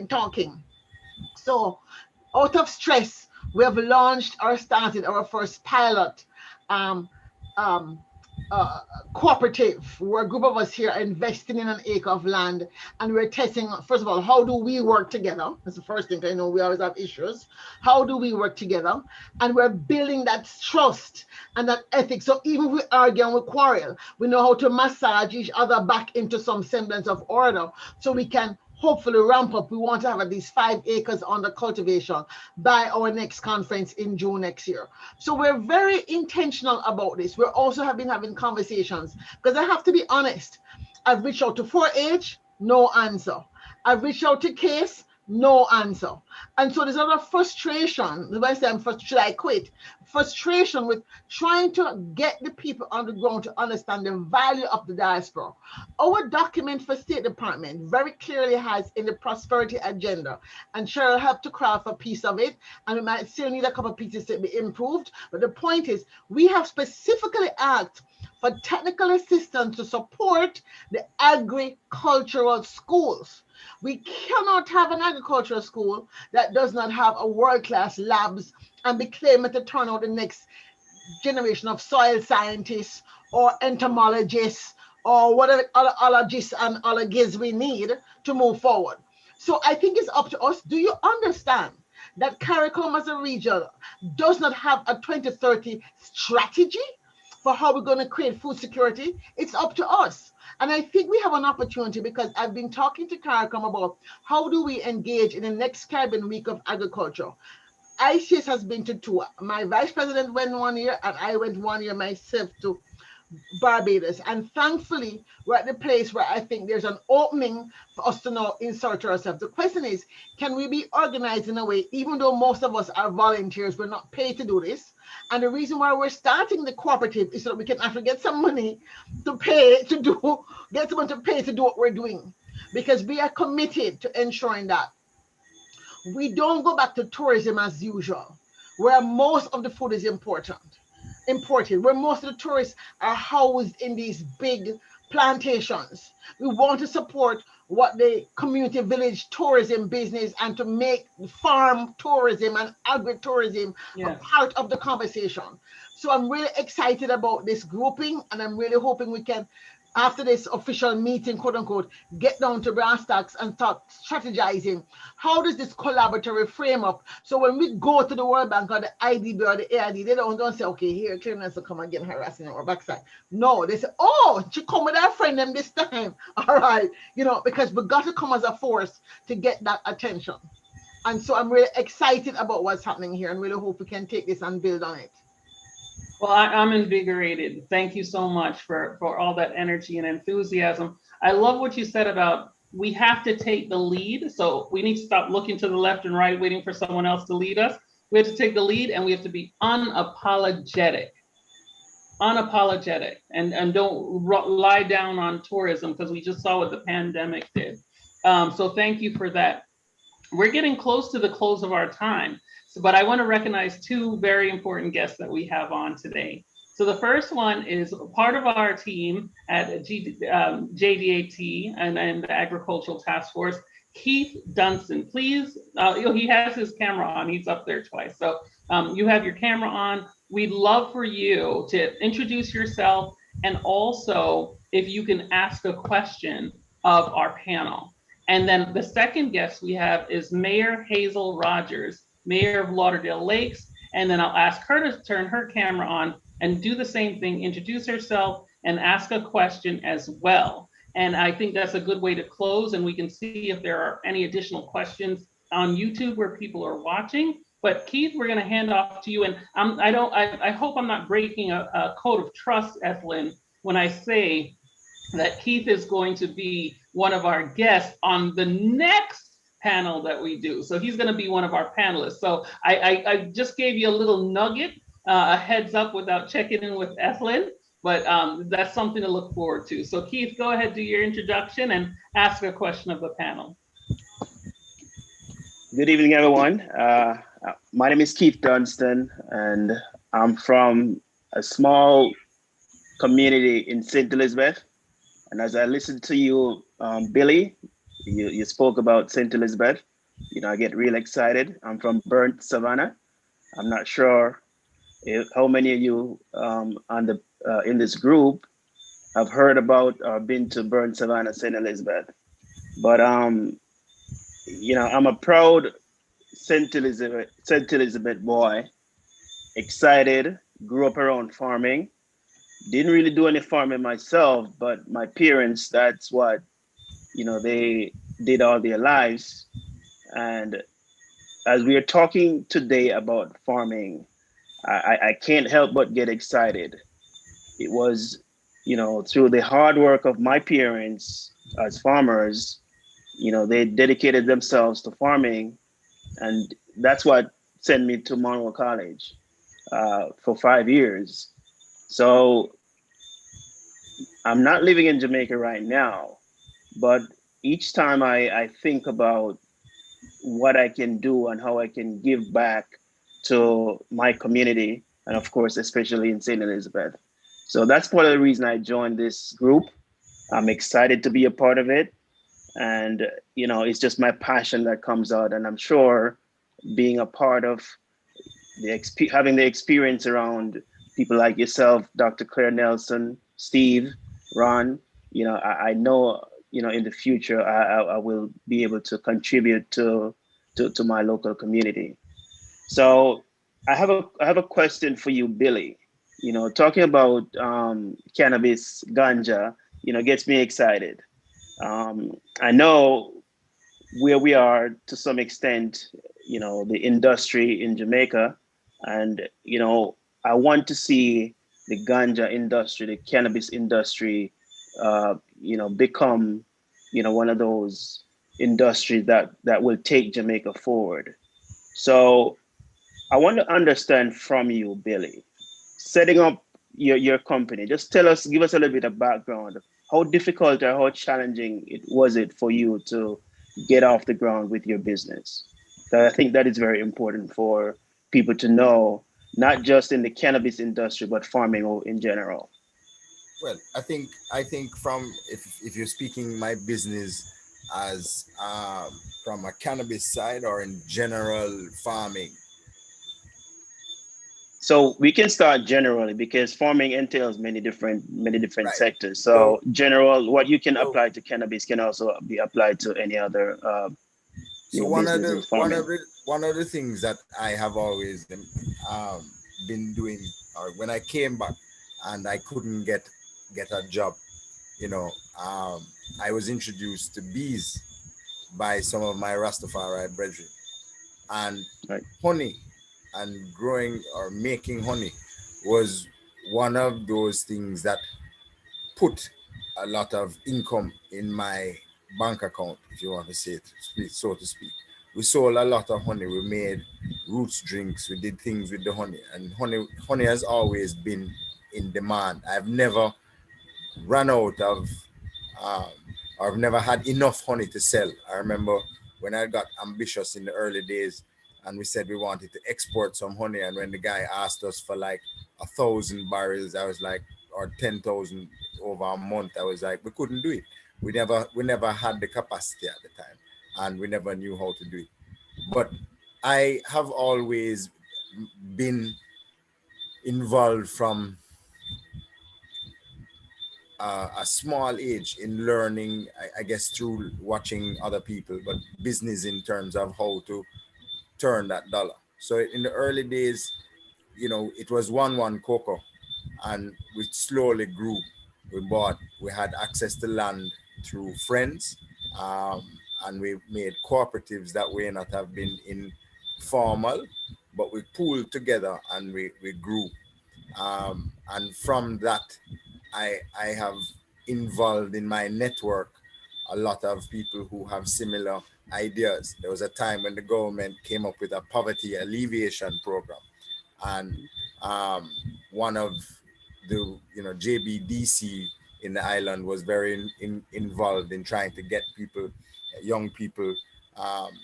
talking. So out of stress, we have launched or started our first pilot cooperative, where a group of us here are investing in an acre of land, and we're testing, first of all, how do we work together? That's the first thing. I know we always have issues. How do we work together? And we're building that trust and that ethics. So even if we argue and we quarrel, we know how to massage each other back into some semblance of order, so we can hopefully ramp up. We want to have at least 5 acres under cultivation by our next conference in June next year. So we're very intentional about this. We're also have been having conversations, because I have to be honest. I've reached out to 4-H, no answer. I've reached out to CASE, no answer. And so there's a lot of frustration. When I say I'm frustrated, should I quit? Frustration with trying to get the people on the ground to understand the value of the diaspora. Our document for State Department very clearly has in the prosperity agenda, and Cheryl helped to craft a piece of it, and we might still need a couple of pieces to be improved. But the point is, we have specifically asked for technical assistance to support the agricultural schools. We cannot have an agricultural school that does not have a world-class labs and be claiming to turn out the next generation of soil scientists or entomologists or whatever other ologists and ologists we need to move forward. So I think it's up to us. Do you understand that CARICOM as a region does not have a 2030 strategy for how we're going to create food security? It's up to us. And I think we have an opportunity, because I've been talking to CARICOM about how do we engage in the next Caribbean Week of Agriculture. ICS has been to 2. My vice president went 1 year, and I went 1 year myself to Barbados. And thankfully, we're at the place where I think there's an opening for us to now insert ourselves. The question is, can we be organized in a way, even though most of us are volunteers, we're not paid to do this? And the reason why we're starting the cooperative is so that we can actually get some money to pay to do, get someone to pay to do what we're doing. because we are committed to ensuring that we don't go back to tourism as usual, where most of the food is imported, where most of the tourists are housed in these big plantations. We want to support what the community village tourism business and to make farm tourism and agritourism a part of the conversation. So I'm really excited about this grouping, and I'm really hoping we can, after this official meeting, quote unquote, get down to brass tacks and start strategizing. How does this collaboratory frame up? So when we go to the World Bank or the IDB or the AID, they don't say, okay, here, Clearance will come and get harassing our backside. No, they say, oh, she come with her friend them this time. All right, you know, because we got to come as a force to get that attention. And so I'm really excited about what's happening here and really hope we can take this and build on it. Well, I'm invigorated. Thank you so much for all that energy and enthusiasm. I love what you said about we have to take the lead. So we need to stop looking to the left and right, waiting for someone else to lead us. We have to take the lead, and we have to be unapologetic. And don't lie down on tourism, because we just saw what the pandemic did. So thank you for that. We're getting close to the close of our time. But I want to recognize two very important guests that we have on today. So the first one is part of our team at JDAT and the Agricultural Task Force, Keith Dunstan. Please, he has his camera on, he's up there twice. So you have your camera on. We'd love for you to introduce yourself, and also if you can ask a question of our panel. And then the second guest we have is Mayor Hazel Rogers, Mayor of Lauderdale Lakes, and then I'll ask her to turn her camera on and do the same thing, introduce herself and ask a question as well. And I think that's a good way to close, and we can see if there are any additional questions on YouTube where people are watching. But Keith, we're going to hand off to you. And I hope I'm not breaking a code of trust, Ethlyn, when I say that Keith is going to be one of our guests on the next panel that we do. So he's going to be one of our panelists. So I just gave you a little nugget, a heads up without checking in with Ethlyn, but that's something to look forward to. So Keith, go ahead, do your introduction and ask a question of the panel. Good evening, everyone. My name is Keith Dunstan, and I'm from a small community in St. Elizabeth. And as I listened to you, Billy, you spoke about St. Elizabeth. You know, I get real excited. I'm from Burnt Savannah. I'm not sure how many of you in this group have heard about or been to Burnt Savannah, St. Elizabeth. But you know, I'm a proud St. Elizabeth boy, excited, grew up around farming. Didn't really do any farming myself, but my parents, that's what, you know, they did all their lives. And as we are talking today about farming, I can't help but get excited. It was, you know, through the hard work of my parents as farmers, you know, they dedicated themselves to farming. And that's what sent me to Monroe College for 5 years. So I'm not living in Jamaica right now, but each time I think about what I can do and how I can give back to my community, and of course, especially in St. Elizabeth. So that's part of the reason I joined this group. I'm excited to be a part of it. And, you know, it's just my passion that comes out. And I'm sure being a part of having the experience around people like yourself, Dr. Claire Nelson, Steve, Ron, you know, I know, you know, in the future, I will be able to contribute to my local community. So I have a question for you, Billy. You know, talking about cannabis, ganja, you know, gets me excited. I know where we are to some extent, you know, the industry in Jamaica, and, you know, I want to see the ganja industry, the cannabis industry, you know, become, you know, one of those industries that will take Jamaica forward. So I want to understand from you, Billy, setting up your company, just give us a little bit of background how difficult or how challenging was it for you to get off the ground with your business? So I think that is very important for people to know, not just in the cannabis industry, but farming in general. Well, I think from if you're speaking my business as from a cannabis side or in general farming. So we can start generally because farming entails many different Right. sectors. So general, what you can So- apply to cannabis can also be applied to any other So one of business in farming. the things that I have always been doing, or when I came back and I couldn't get a job, I was introduced to bees by some of my Rastafari brethren, and Right. honey and growing or making honey was one of those things that put a lot of income in my bank account, if you want to say it, so to speak. We sold a lot of honey. We made roots drinks. We did things with the honey, and honey has always been in demand. I've never run out of, um, or I've never had enough honey to sell. I remember when I got ambitious in the early days, and we said we wanted to export some honey, and when the guy asked us for like 1,000 barrels, I was like, or 10,000 over a month, I was like, we couldn't do it. We never had the capacity at the time, and we never knew how to do it. But I have always been involved from a small age in learning, I guess through watching other people, but business in terms of how to turn that dollar. So in the early days, it was 1 cocoa, and we slowly grew. We had access to land through friends, and we made cooperatives that way not have been informal, but we pooled together and we grew. And from that, I have involved in my network a lot of people who have similar ideas. There was a time when the government came up with a poverty alleviation program, and one of the JBDC in the island was very involved in trying to get young people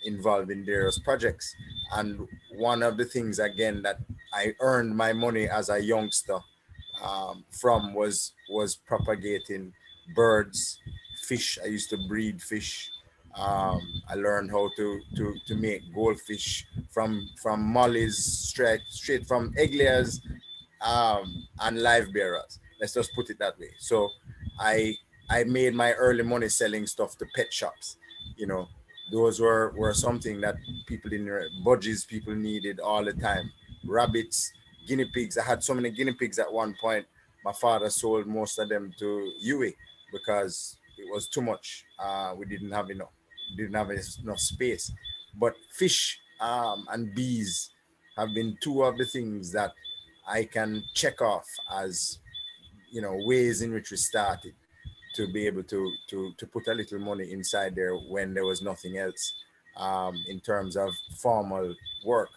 involved in various projects. And one of the things again that I earned my money as a youngster from was propagating birds, fish. I used to breed fish. I learned how to make goldfish from mollies, straight from egg layers, and live bearers. Let's just put it that way. So I made my early money selling stuff to pet shops. Those were something that people in budgies people needed all the time. Rabbits, guinea pigs. I had so many guinea pigs at one point. My father sold most of them to UA because it was too much. We didn't have enough space. But fish and bees have been two of the things that I can check off as ways in which we started to be able to put a little money inside there when there was nothing else in terms of formal work.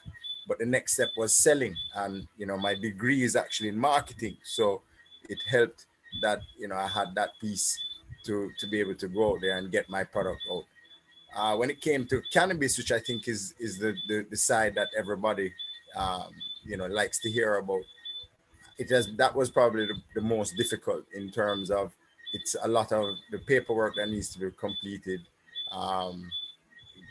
But the next step was selling, and my degree is actually in marketing, so it helped that I had that piece to be able to go out there and get my product out. When it came to cannabis, which I think is the side that everybody likes to hear about, that was probably the most difficult in terms of it's a lot of the paperwork that needs to be completed.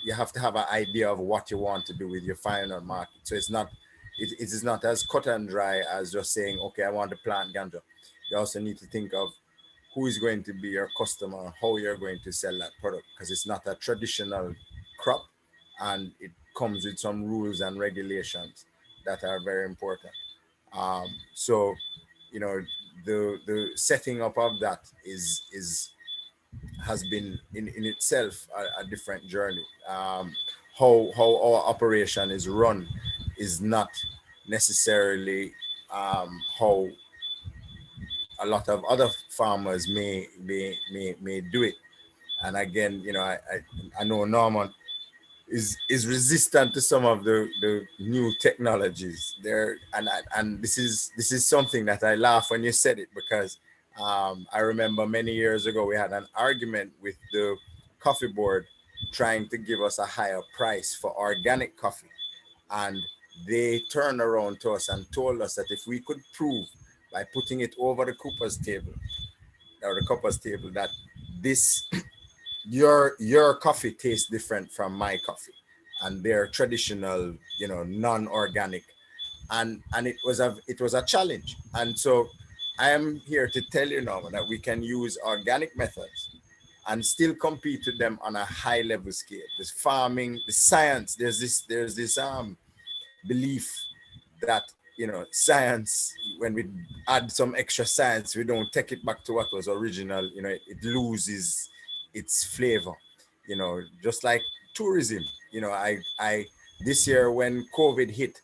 You have to have an idea of what you want to do with your final market. So it is not as cut and dry as just saying, okay, I want to plant ganja. You also need to think of who is going to be your customer, how you're going to sell that product, because it's not a traditional crop, and it comes with some rules and regulations that are very important. So, the setting up of that has been in itself a different journey. How our operation is run is not necessarily how a lot of other farmers may do it. And again, I know Norman is resistant to some of the new technologies there, and this is something that I laugh when you said it, because I remember many years ago, we had an argument with the coffee board trying to give us a higher price for organic coffee. And they turned around to us and told us that if we could prove by putting it over the Cooper's table or the Cooper's table that this, your coffee tastes different from my coffee and they're traditional, you know, non-organic. And it was a challenge. And so I am here to tell you now that we can use organic methods and still compete with them on a high level scale. There's farming, the science, there's this belief that, you know, science, when we add some extra science, we don't take it back to what was original, you know, it loses its flavor, you know, just like tourism. You know, I this year when COVID hit,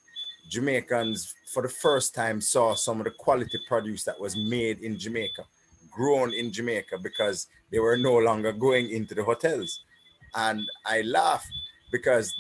Jamaicans for the first time saw some of the quality produce that was made in Jamaica, grown in Jamaica, because they were no longer going into the hotels. And I laugh because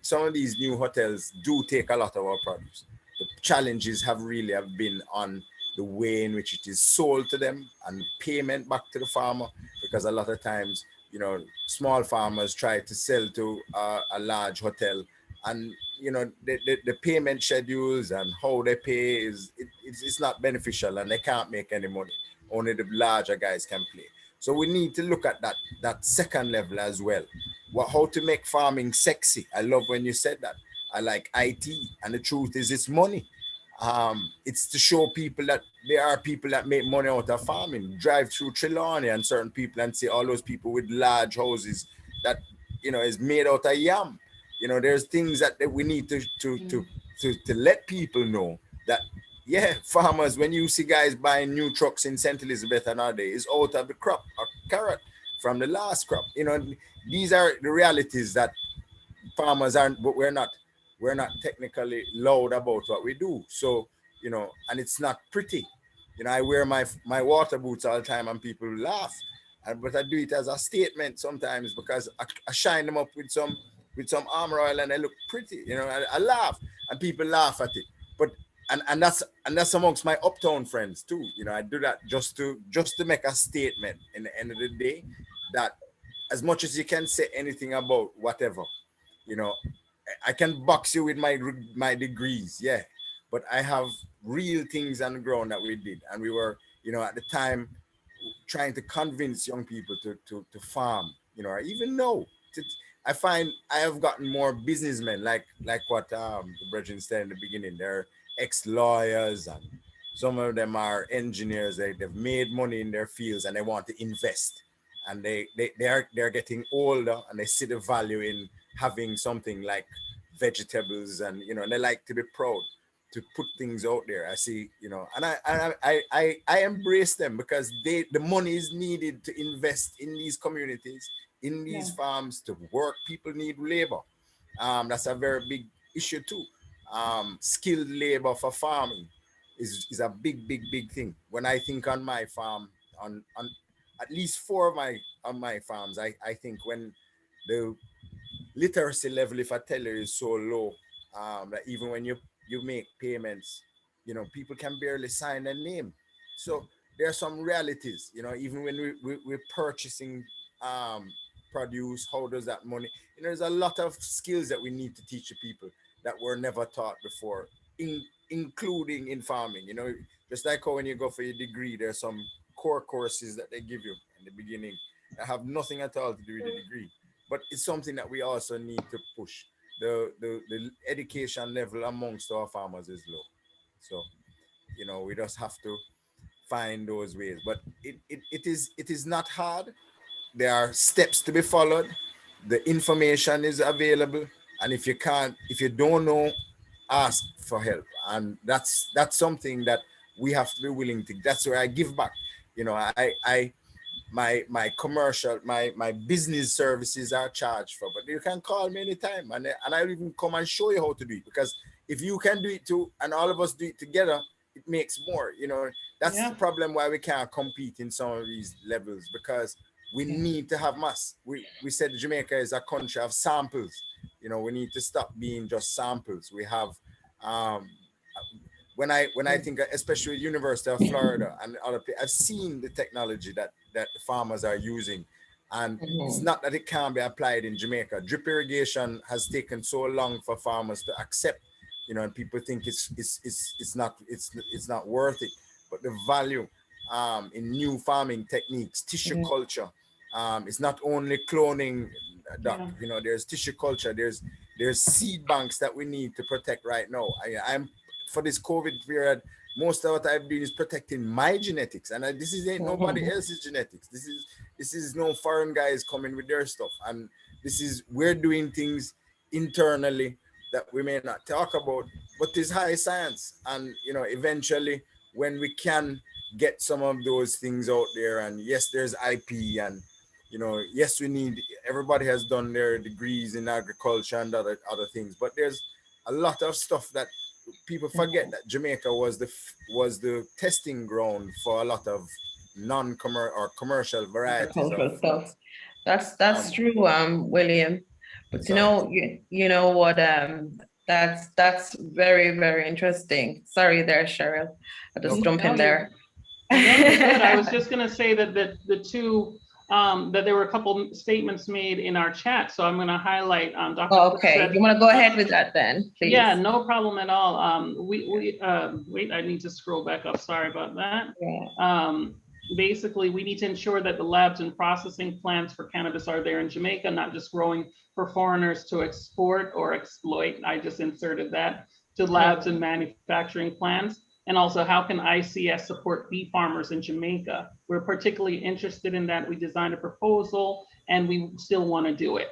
some of these new hotels do take a lot of our produce. The challenges have been on the way in which it is sold to them and payment back to the farmer, because a lot of times, you know, small farmers try to sell to a large hotel, and you know, the payment schedules and how they pay it's not beneficial, and they can't make any money. Only the larger guys can play. So we need to look at that second level as well. How to make farming sexy. I love when you said that. I like IT, and the truth is it's money. It's to show people that there are people that make money out of farming. Drive through Trelawney and certain people and see all those people with large houses that, you know, is made out of yam. You know, there's things that we need to let people know that, yeah, farmers, when you see guys buying new trucks in St. Elizabeth and other days, it's out of the crop, a carrot from the last crop. You know, these are the realities that farmers aren't, but we're not technically loud about what we do. So, you know, and it's not pretty. You know, I wear my water boots all the time and people laugh. But I do it as a statement sometimes, because I shine them up with some armor oil and they look pretty. You know, I laugh and people laugh at it. But and that's amongst my uptown friends too. You know, I do that just to make a statement in the end of the day, that as much as you can say anything about whatever, you know, I can box you with my degrees, yeah, but I have real things on the ground that we did, and we were, you know, at the time trying to convince young people to farm, you know, or even know. I find I have gotten more businessmen, like what the brethren said in the beginning. They're ex-lawyers, and some of them are engineers. They've made money in their fields and they want to invest, and they're getting older, and they see the value in having something like vegetables, and you know, and they like to be proud to put things out there. I see, you know, and I embrace them, because the money is needed to invest in these communities, in these farms, to work. People need labor. That's a very big issue too. Skilled labor for farming is a big thing. When I think on my farm, on at least 4 of my farms, I think when the literacy level, if I tell you, is so low, that even when you make payments, you know, people can barely sign their name. So there are some realities, you know, even when we're purchasing produce, how does that money, you know, there's a lot of skills that we need to teach the people that were never taught before, including in farming. You know, just like how when you go for your degree, there's some core courses that they give you in the beginning that have nothing at all to do with the degree, but it's something that we also need to push. The education level amongst our farmers is low, so you know, we just have to find those ways. But it is not hard. There are steps to be followed. The information is available, and if you don't know, ask for help. And that's something that we have to be willing to. That's where I give back. You know, my commercial, my business services are charged for, but you can call me anytime, and I'll even come and show you how to do it, because if you can do it too and all of us do it together, it makes more. You know, that's the problem why we can't compete in some of these levels, because we need to have mass. We said Jamaica is a country of samples. You know, we need to stop being just samples. We have when I think, especially University of Florida and other places, I've seen the technology that the farmers are using, and it's not that it can't be applied in Jamaica. Drip irrigation has taken so long for farmers to accept, you know, and people think it's not worth it. But the value in new farming techniques, tissue culture, it's not only cloning duck. You know, there's tissue culture, there's seed banks that we need to protect right now. I'm for this COVID period, most of what I've been is protecting my genetics, and this ain't nobody else's genetics. This is no foreign guys coming with their stuff, and we're doing things internally that we may not talk about, but it's high science. And you know, eventually when we can get some of those things out there, and yes, there's IP, and you know, yes, everybody has done their degrees in agriculture and other things, but there's a lot of stuff that people forget, that Jamaica was the testing ground for a lot of commercial varieties of stuff. That's true, William. But you know what, that's very, very interesting. Sorry there, Cheryl. I just jumped in there. I was just gonna say that the two that there were a couple statements made in our chat, so I'm going to highlight. Dr. Okay, you want to go ahead with that then, please? Yeah, no problem at all. Wait, I need to scroll back up. Sorry about that. Yeah. Basically, we need to ensure that the labs and processing plants for cannabis are there in Jamaica, not just growing for foreigners to export or exploit. I just inserted that to labs and manufacturing plants. And also, how can ICS support bee farmers in Jamaica? We're particularly interested in that. We designed a proposal and we still want to do it.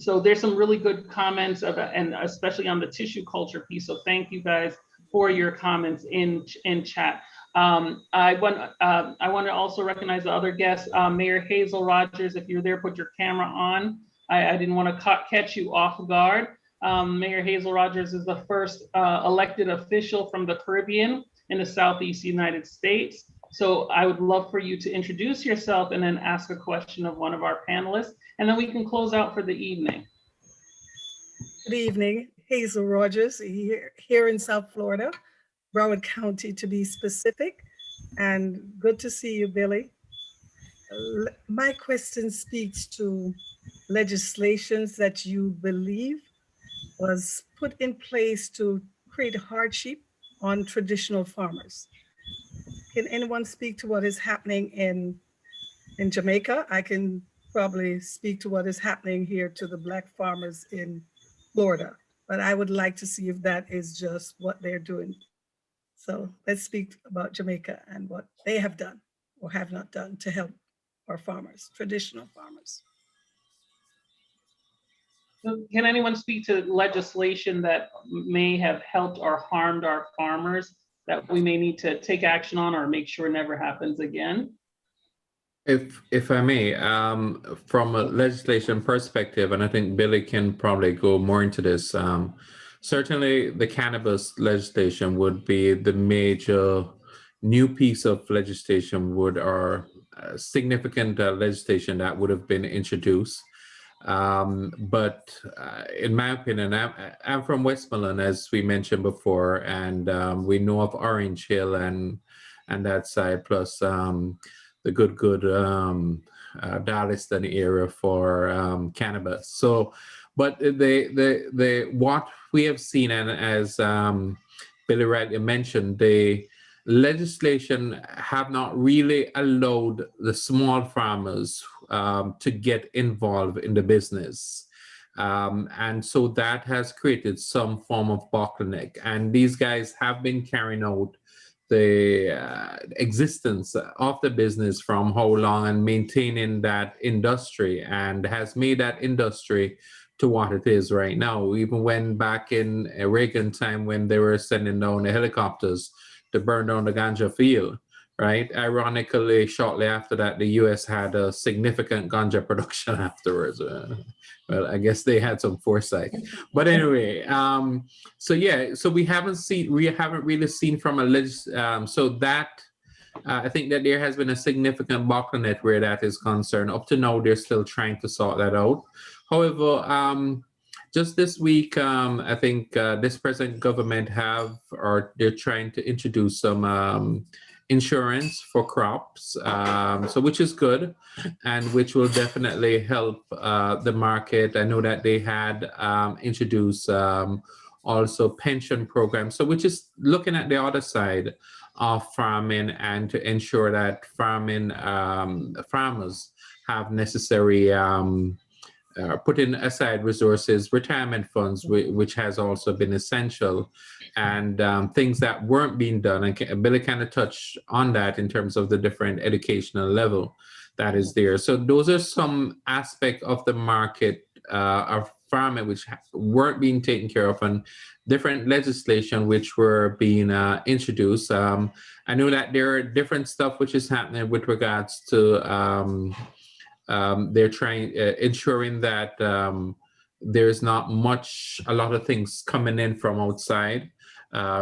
So there's some really good comments and especially on the tissue culture piece. So thank you guys for your comments in chat. I want to also recognize the other guests. Mayor Hazel Rogers, if you're there, put your camera on. I didn't want to catch you off guard. Mayor Hazel Rogers is the first elected official from the Caribbean in the Southeast United States. So I would love for you to introduce yourself and then ask a question of one of our panelists, and then we can close out for the evening. Good evening, Hazel Rogers here in South Florida, Broward County to be specific, and good to see you, Billy. My question speaks to legislations that you believe was put in place to create hardship on traditional farmers. Can anyone speak to what is happening in Jamaica? I can probably speak to what is happening here to the Black farmers in Florida, but I would like to see if that is just what they're doing. So let's speak about Jamaica and what they have done or have not done to help our farmers, traditional farmers. Can anyone speak to legislation that may have helped or harmed our farmers that we may need to take action on or make sure never happens again? If I may, from a legislation perspective, and I think Billy can probably go more into this, certainly the cannabis legislation would be the major new piece of legislation or significant legislation that would have been introduced. But in my opinion, I'm from Westmoreland, as we mentioned before, and we know of Orange Hill and that side, plus the good Darlington area for cannabis. So, but what we have seen, and as Billy rightly mentioned, the legislation have not really allowed the small farmers to get involved in the business. And so that has created some form of bottleneck. And these guys have been carrying out the existence of the business from how long and maintaining that industry, and has made that industry to what it is right now. Even when back in Reagan time, when they were sending down the helicopters to burn down the ganja field, right? Ironically, shortly after that, the US had a significant ganja production afterwards. Well, I guess they had some foresight. But anyway, so yeah, so we haven't really seen from a so that I think that there has been a significant bottleneck where that is concerned. Up to now, they're still trying to sort that out. However, Just this week, I think this present government they're trying to introduce some insurance for crops, so which is good, and which will definitely help the market. I know that they had introduced also pension programs, so which is looking at the other side of farming and to ensure that farmers have necessary putting aside resources, retirement funds, which has also been essential, and things that weren't being done. And Billy kind of touched on that in terms of the different educational level that is there. So those are some aspects of the market of farming which weren't being taken care of, and different legislation which were being introduced. I know that there are different stuff which is happening with regards to they're ensuring that there's not a lot of things coming in from outside.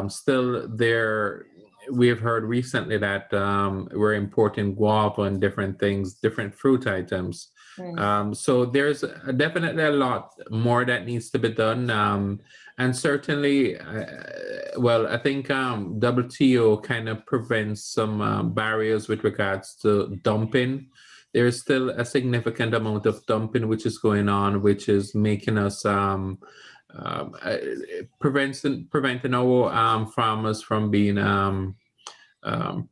Still there, we've heard recently that we're importing guava and different things, different fruit items. So there's definitely a lot more that needs to be done. And certainly, well, I think WTO kind of prevents some barriers with regards to dumping. There's still a significant amount of dumping which is going on, which is making us preventing our farmers from being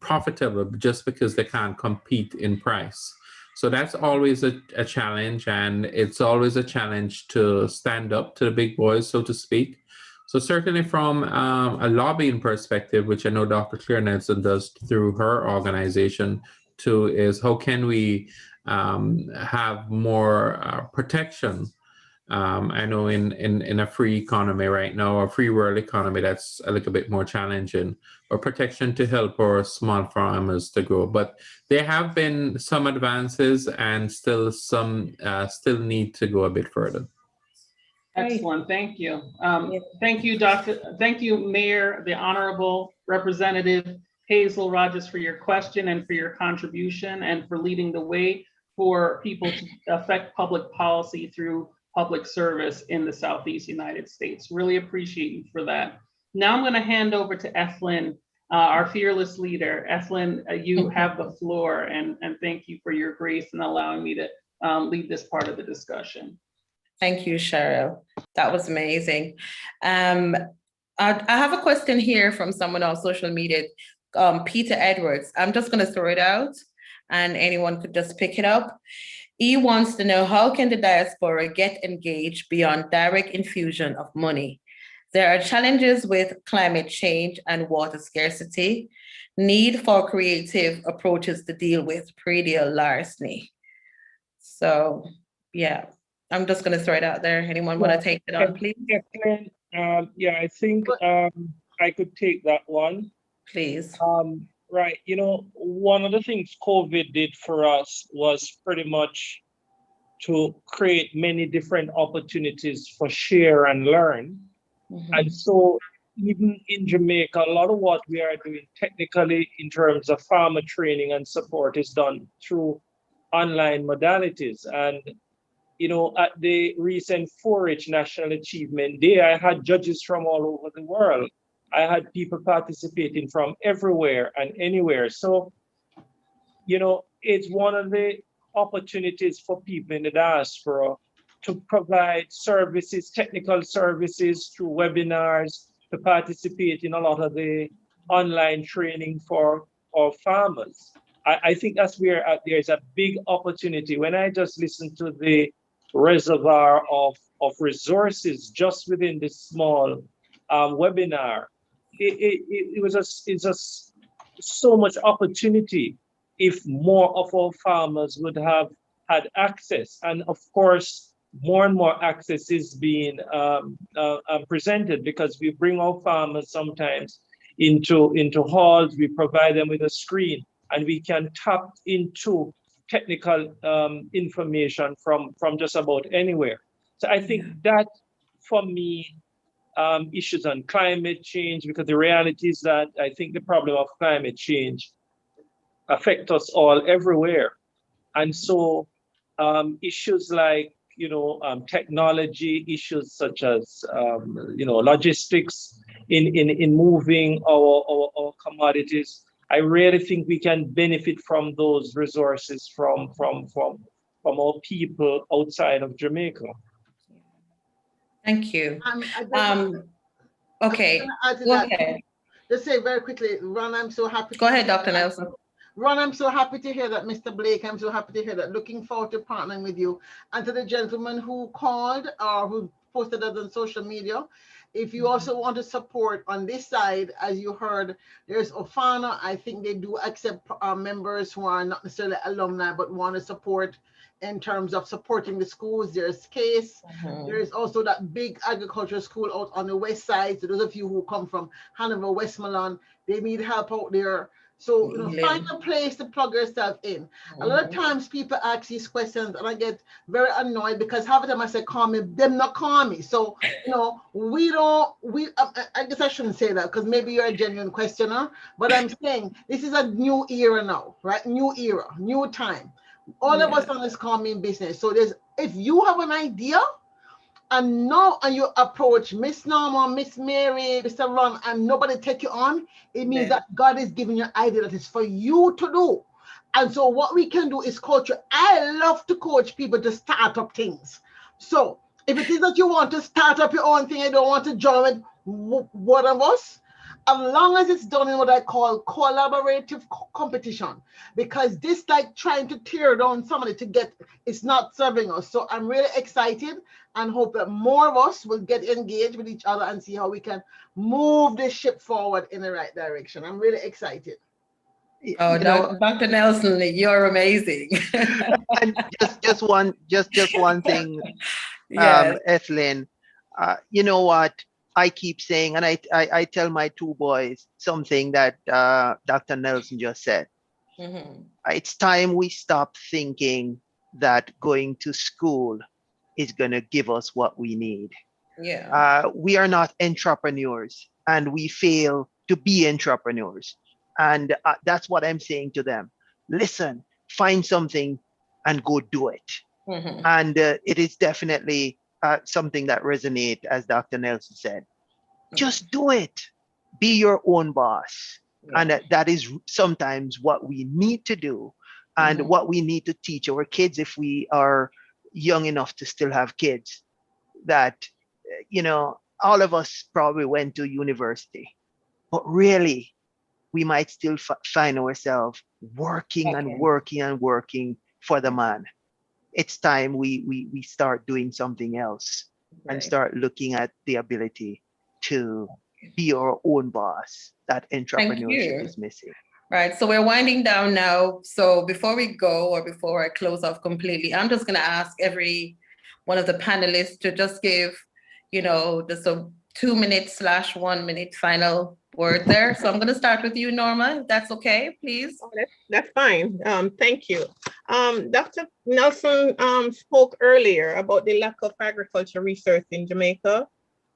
profitable just because they can't compete in price. So that's always a challenge, and it's always a challenge to stand up to the big boys, so to speak. So certainly from a lobbying perspective, which I know Dr. Claire Nelson does through her organization too, is how can we have more protection? I know in a free economy right now, a free world economy, that's a little bit more challenging, or protection to help our small farmers to grow. But there have been some advances, and still some still need to go a bit further. Excellent, thank you. Thank you, Thank you, Mayor, the Honorable Representative Hazel Rogers, for your question and for your contribution and for leading the way for people to affect public policy through public service in the Southeast United States. Really appreciate you for that. Now I'm going to hand over to Ethlyn, our fearless leader. Ethlyn, you have the floor, and thank you for your grace in allowing me to lead this part of the discussion. Thank you, Cheryl. That was amazing. I have a question here from someone on social media, Peter Edwards. I'm just going to throw it out, and anyone could just pick it up. He wants to know, how can the diaspora get engaged beyond direct infusion of money? There are challenges with climate change and water scarcity, need for creative approaches to deal with predial larceny. So, yeah, I'm just going to throw it out there. Anyone want to take it on, please? Yeah, I think I could take that one. Please. Right, you know, one of the things COVID did for us was pretty much to create many different opportunities for share and learn. And so even in Jamaica, a lot of what we are doing technically in terms of farmer training and support is done through online modalities. And, you know, at the recent 4-H National Achievement Day, I had judges from all over the world. I had people participating from everywhere and anywhere. So, you know, it's one of the opportunities for people in the diaspora to provide services, technical services through webinars, to participate in a lot of the online training for our farmers. I think that's where there's a big opportunity. When I just listen to the reservoir of resources just within this small webinar, it's just so much opportunity if more of our farmers would have had access. And of course, more and more access is being presented, because we bring our farmers sometimes into halls, we provide them with a screen, and we can tap into technical information from just about anywhere. So I think that, for me, issues on climate change, because the reality is that I think the problem of climate change affects us all everywhere. And so issues like, technology issues such as, logistics in moving our commodities. I really think we can benefit from those resources from our people outside of Jamaica. Thank you. Okay, go ahead. Just say very quickly, Ron, I'm so happy. Go ahead, Dr. Nelson. Ron, I'm so happy to hear that, Mr. Blake. I'm so happy to hear that. Looking forward to partnering with you. And to the gentleman who called or who posted us on social media, if you also want to support on this side, as you heard, there's Ofana. I think they do accept members who are not necessarily alumni, but want to support in terms of supporting the schools. There's Case. There's also that big agricultural school out on the west side. So those of you who come from Hanover, Westmoreland, they need help out there. So find a place to plug yourself in. A lot of times people ask these questions and I get very annoyed because half the time I say, call me, them not call me. So, I guess I shouldn't say that because maybe you're a genuine questioner, but I'm saying this is a new era now, right? New era, new time. All of us on this call me in business. So if you have an idea, and you approach Miss Norma, Miss Mary, Mr. Ron, and nobody take you on, it means that God is giving you an idea that is for you to do. And so what we can do is coach you. I love to coach people to start up things. So if it is that you want to start up your own thing, you don't want to join with one of us, as long as it's done in what I call collaborative competition, because this like trying to tear down somebody to get, it's not serving us. So I'm really excited and hope that more of us will get engaged with each other and see how we can move this ship forward in the right direction. I'm really excited. Oh, Dr. Nelson, you're amazing. And just one thing, Ethelyn, you know what? I keep saying, and I tell my two boys something that Dr. Nelson just said. It's time we stop thinking that going to school is going to give us what we need. We are not entrepreneurs and we fail to be entrepreneurs. And that's what I'm saying to them. Listen, find something and go do it. And it is definitely something that resonates, as Dr. Nelson said. Just do it. Be your own boss. And that is sometimes what we need to do and what we need to teach our kids if we are young enough to still have kids. That, all of us probably went to university, but really, we might still find ourselves working and working and working for the man. It's time we start doing something else and start looking at the ability to be our own boss. That entrepreneurship is missing. Right. So we're winding down now. So before we go, or before I close off completely, I'm just going to ask every one of the panelists to just give, just a 2-minute/1 minute final word there. So I'm going to start with you, Norma, if that's okay, please. Oh, that's fine. Thank you. Dr. Nelson spoke earlier about the lack of agriculture research in Jamaica,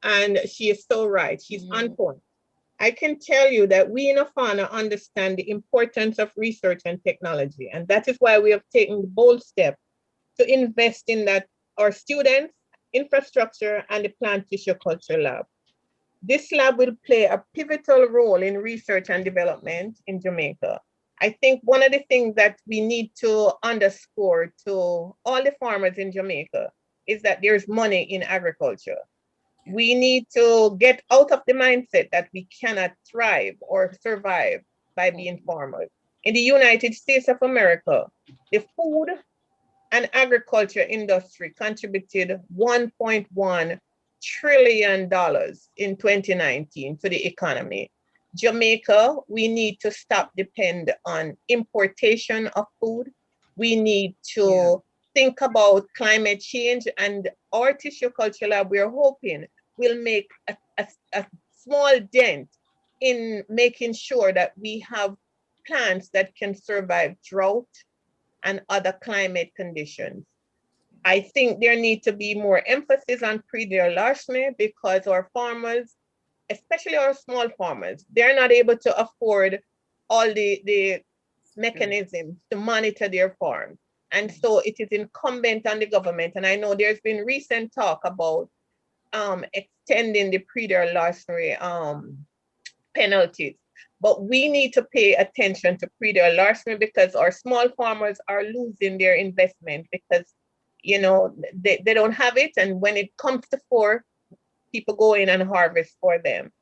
and she is so right. She's on point. I can tell you that we in Ofana understand the importance of research and technology, and that is why we have taken the bold step to invest in that, our students, infrastructure, and the plant tissue culture lab. This lab will play a pivotal role in research and development in Jamaica. I think one of the things that we need to underscore to all the farmers in Jamaica is that there's money in agriculture. We need to get out of the mindset that we cannot thrive or survive by being farmers. In the United States of America, the food and agriculture industry contributed $1.1 trillion in 2019 to the economy. Jamaica, we need to stop depend on importation of food. We need to think about climate change, and our tissue culture lab, we're hoping, will make a small dent in making sure that we have plants that can survive drought and other climate conditions. I think there needs to be more emphasis on pre-deal larceny because our farmers, especially our small farmers, they're not able to afford all the mechanisms to monitor their farms. And so it is incumbent on the government. And I know there's been recent talk about extending the pre-dair larceny penalties. But we need to pay attention to pre-dair larceny because our small farmers are losing their investment because, you know, they don't have it. And when it comes to fore, people go in and harvest for them.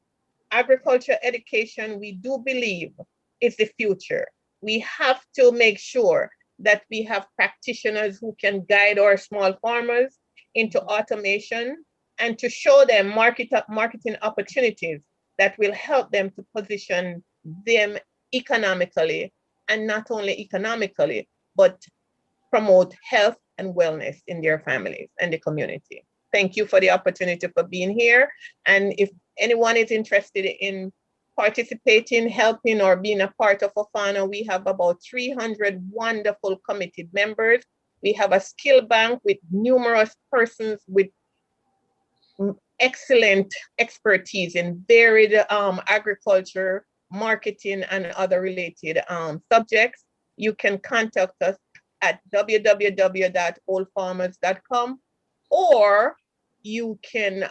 Agriculture education, we do believe, is the future. We have to make sure that we have practitioners who can guide our small farmers into automation and to show them marketing opportunities that will help them to position them economically, and not only economically, but promote health and wellness in their families and the community. Thank you for the opportunity for being here. And if anyone is interested in participating, helping, or being a part of AFANA, we have about 300 wonderful committed members. We have a skill bank with numerous persons with excellent expertise in varied agriculture, marketing, and other related subjects. You can contact us at www.oldfarmers.com, or you can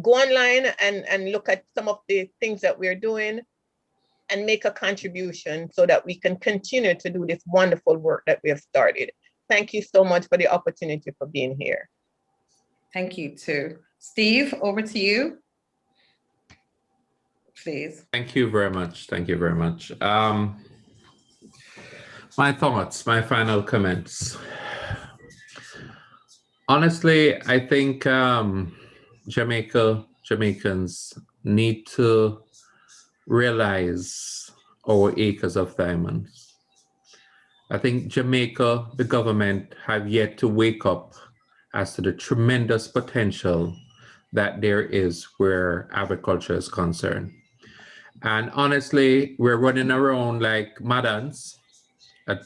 go online and look at some of the things that we're doing and make a contribution so that we can continue to do this wonderful work that we have started. Thank you so much for the opportunity for being here. Thank you too. Steve, over to you, please. Thank you very much. Thank you very much. My thoughts, my final comments. Honestly, I think Jamaicans need to realize our acres of diamonds. I think Jamaica, the government, have yet to wake up as to the tremendous potential that there is where agriculture is concerned. And honestly, we're running around like madams,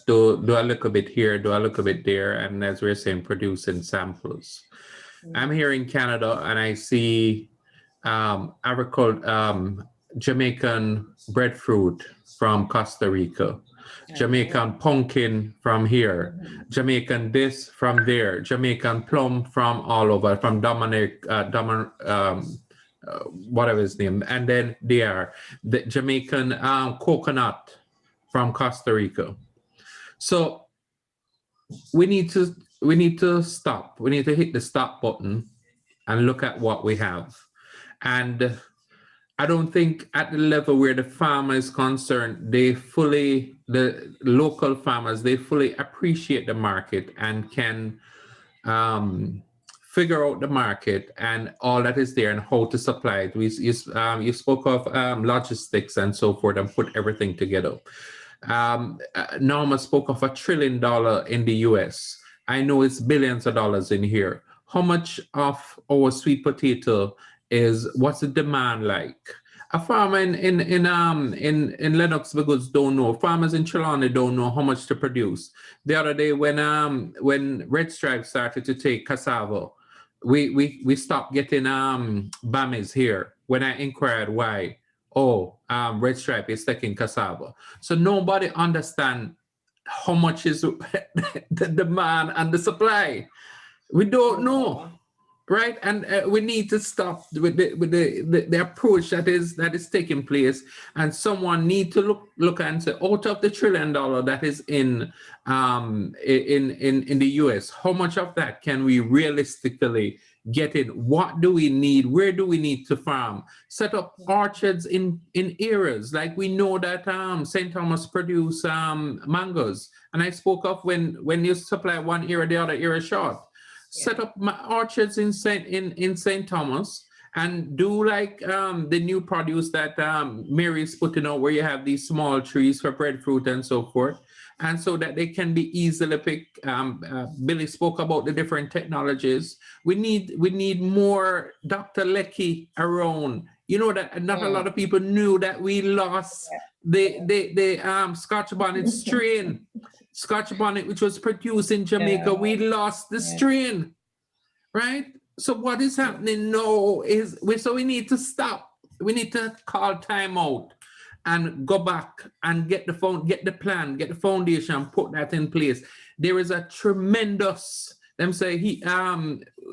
do a little bit here, do a little bit there, and as we're saying, producing samples. I'm here in Canada and I see Jamaican breadfruit from Costa Rica, Jamaican pumpkin from here, Jamaican this from there, Jamaican plum from all over, from whatever his name, and then there, the Jamaican coconut from Costa Rica. So we need to stop. We need to hit the stop button and look at what we have. And I don't think at the level where the farmer is concerned, the local farmers, they fully appreciate the market and can figure out the market and all that is there and how to supply it. You spoke of logistics and so forth and put everything together. Norma spoke of $1 trillion in the US. I know it's billions of dollars in here. How much of our sweet potato what's the demand like? A farmer in Lennox Vigils don't know. Farmers in Trelawney don't know how much to produce. The other day when Red Stripe started to take cassava, we stopped getting bammies here. When I inquired why, Red Stripe is taking cassava. So nobody understands how much is the demand and the supply. We don't know, right? And we need to stop with the approach that is taking place. And someone need to look and say, out of the $1 trillion that is in the US, how much of that can we realistically get in? What do we need? Where do we need to farm? Set up orchards in areas like we know that St. Thomas produce mangoes. And I spoke of when you supply one area, the other area short. Set up orchards in St. Thomas and do like the new produce that Mary's putting out, where you have these small trees for breadfruit and so forth, and so that they can be easily picked. Billy spoke about the different technologies. We need more Dr. Lecky around. You know that not a lot of people knew that we lost the Scotch bonnet strain. Scotch bonnet, which was produced in Jamaica, we lost the strain, right? So what is happening now is we need to stop. We need to call time out and go back and get the plan, get the foundation, put that in place. There is a tremendous, them say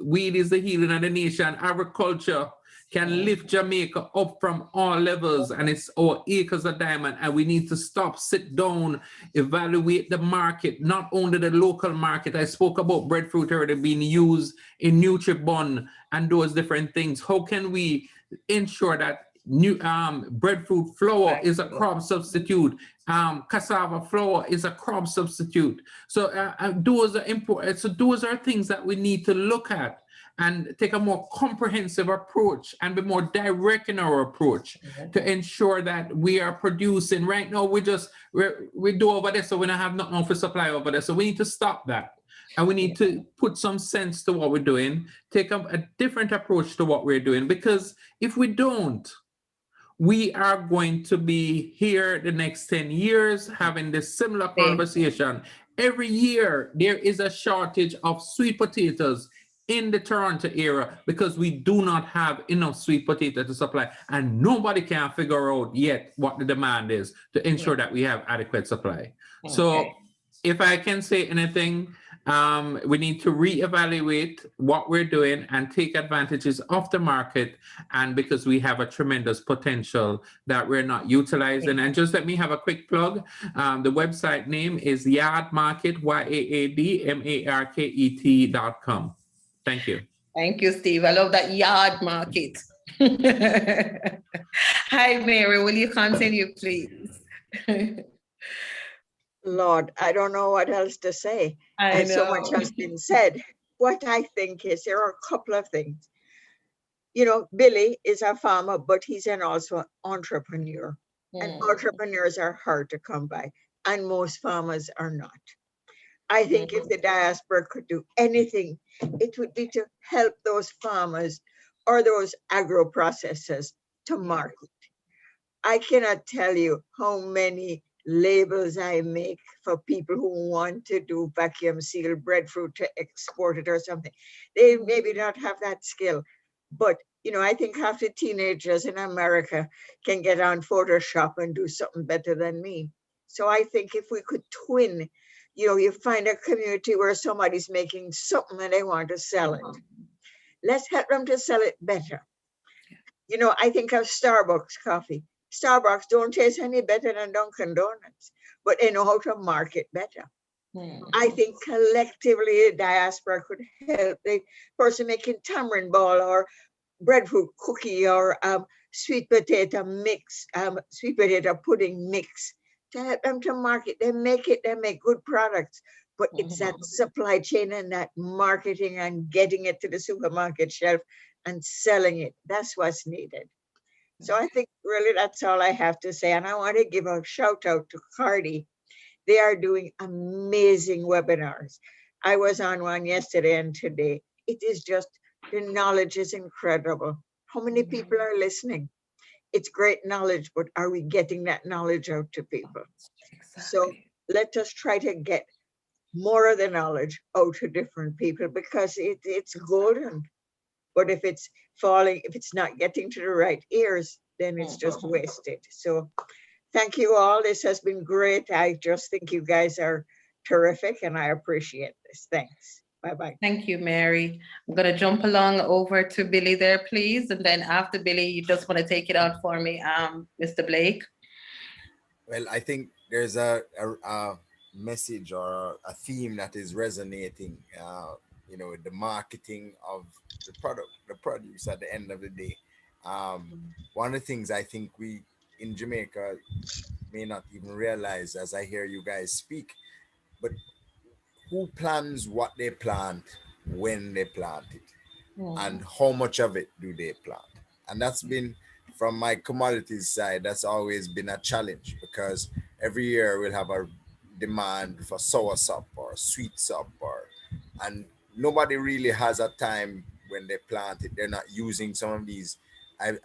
weed is the healing of the nation. Agriculture can lift Jamaica up from all levels, and it's our acres of diamond, and we need to stop, sit down, evaluate the market, not only the local market. I spoke about breadfruit already being used in Nutribun and those different things. How can we ensure that breadfruit flour is a crop substitute, cassava flour is a crop substitute? So those are important. So those are things that we need to look at and take a more comprehensive approach and be more direct in our approach to ensure that we are producing. Right now, we do over there, so we don't have nothing for supply over there. So we need to stop that. And we need to put some sense to what we're doing, take a different approach to what we're doing, because if we don't, we are going to be here the next 10 years having this similar conversation. Every year, there is a shortage of sweet potatoes in the Toronto area because we do not have enough sweet potato to supply, and nobody can figure out yet what the demand is to ensure that we have adequate supply. So if I can say anything, we need to reevaluate what we're doing and take advantages of the market, and because we have a tremendous potential that we're not utilizing. And just let me have a quick plug. The website name is YAADmarket, YAADMARKET.com. Thank you. Thank you, Steve. I love that yard market. Hi, Mary. Will you continue, please? Lord, I don't know what else to say. I So much has been said. What I think is there are a couple of things. You know, Billy is a farmer, but he's also an entrepreneur. And entrepreneurs are hard to come by, and most farmers are not. I think if the diaspora could do anything, it would be to help those farmers or those agro processors to market. I cannot tell you how many labels I make for people who want to do vacuum sealed breadfruit to export it or something. They maybe not have that skill, but you know, I think half the teenagers in America can get on Photoshop and do something better than me. So I think if we could twin, you know, you find a community where somebody's making something and they want to sell it. Let's help them to sell it better. You know, I think of Starbucks coffee. Starbucks don't taste any better than Dunkin' Donuts, but they know how to market better. I think collectively the diaspora could help the person making tamarind ball or breadfruit cookie or sweet potato mix, sweet potato pudding mix, to help them to market. They make good products, but it's that supply chain and that marketing and getting it to the supermarket shelf and selling it. That's what's needed. So I think really that's all I have to say. And I want to give a shout out to Cardi. They are doing amazing webinars. I was on one yesterday and today. It is just, the knowledge is incredible. How many people are listening? It's great knowledge, but are we getting that knowledge out to people? So let us try to get more of the knowledge out to different people, because it's golden. But if it's falling, if it's not getting to the right ears, then it's just wasted. So thank you all. This has been great. I just think you guys are terrific and I appreciate this. Thanks. Bye-bye. Thank you, Mary. I'm going to jump along over to Billy there, please. And then after Billy, you just want to take it out for me, Mr. Blake. Well, I think there's a message or a theme that is resonating, you know, with the marketing of the product, the produce at the end of the day. One of the things I think we in Jamaica may not even realize as I hear you guys speak, but who plans what they plant, when they plant it, and how much of it do they plant? And that's been, from my commodities side, that's always been a challenge, because every year we'll have a demand for sour sop or sweet sop, and nobody really has a time when they plant it. They're not using some of these.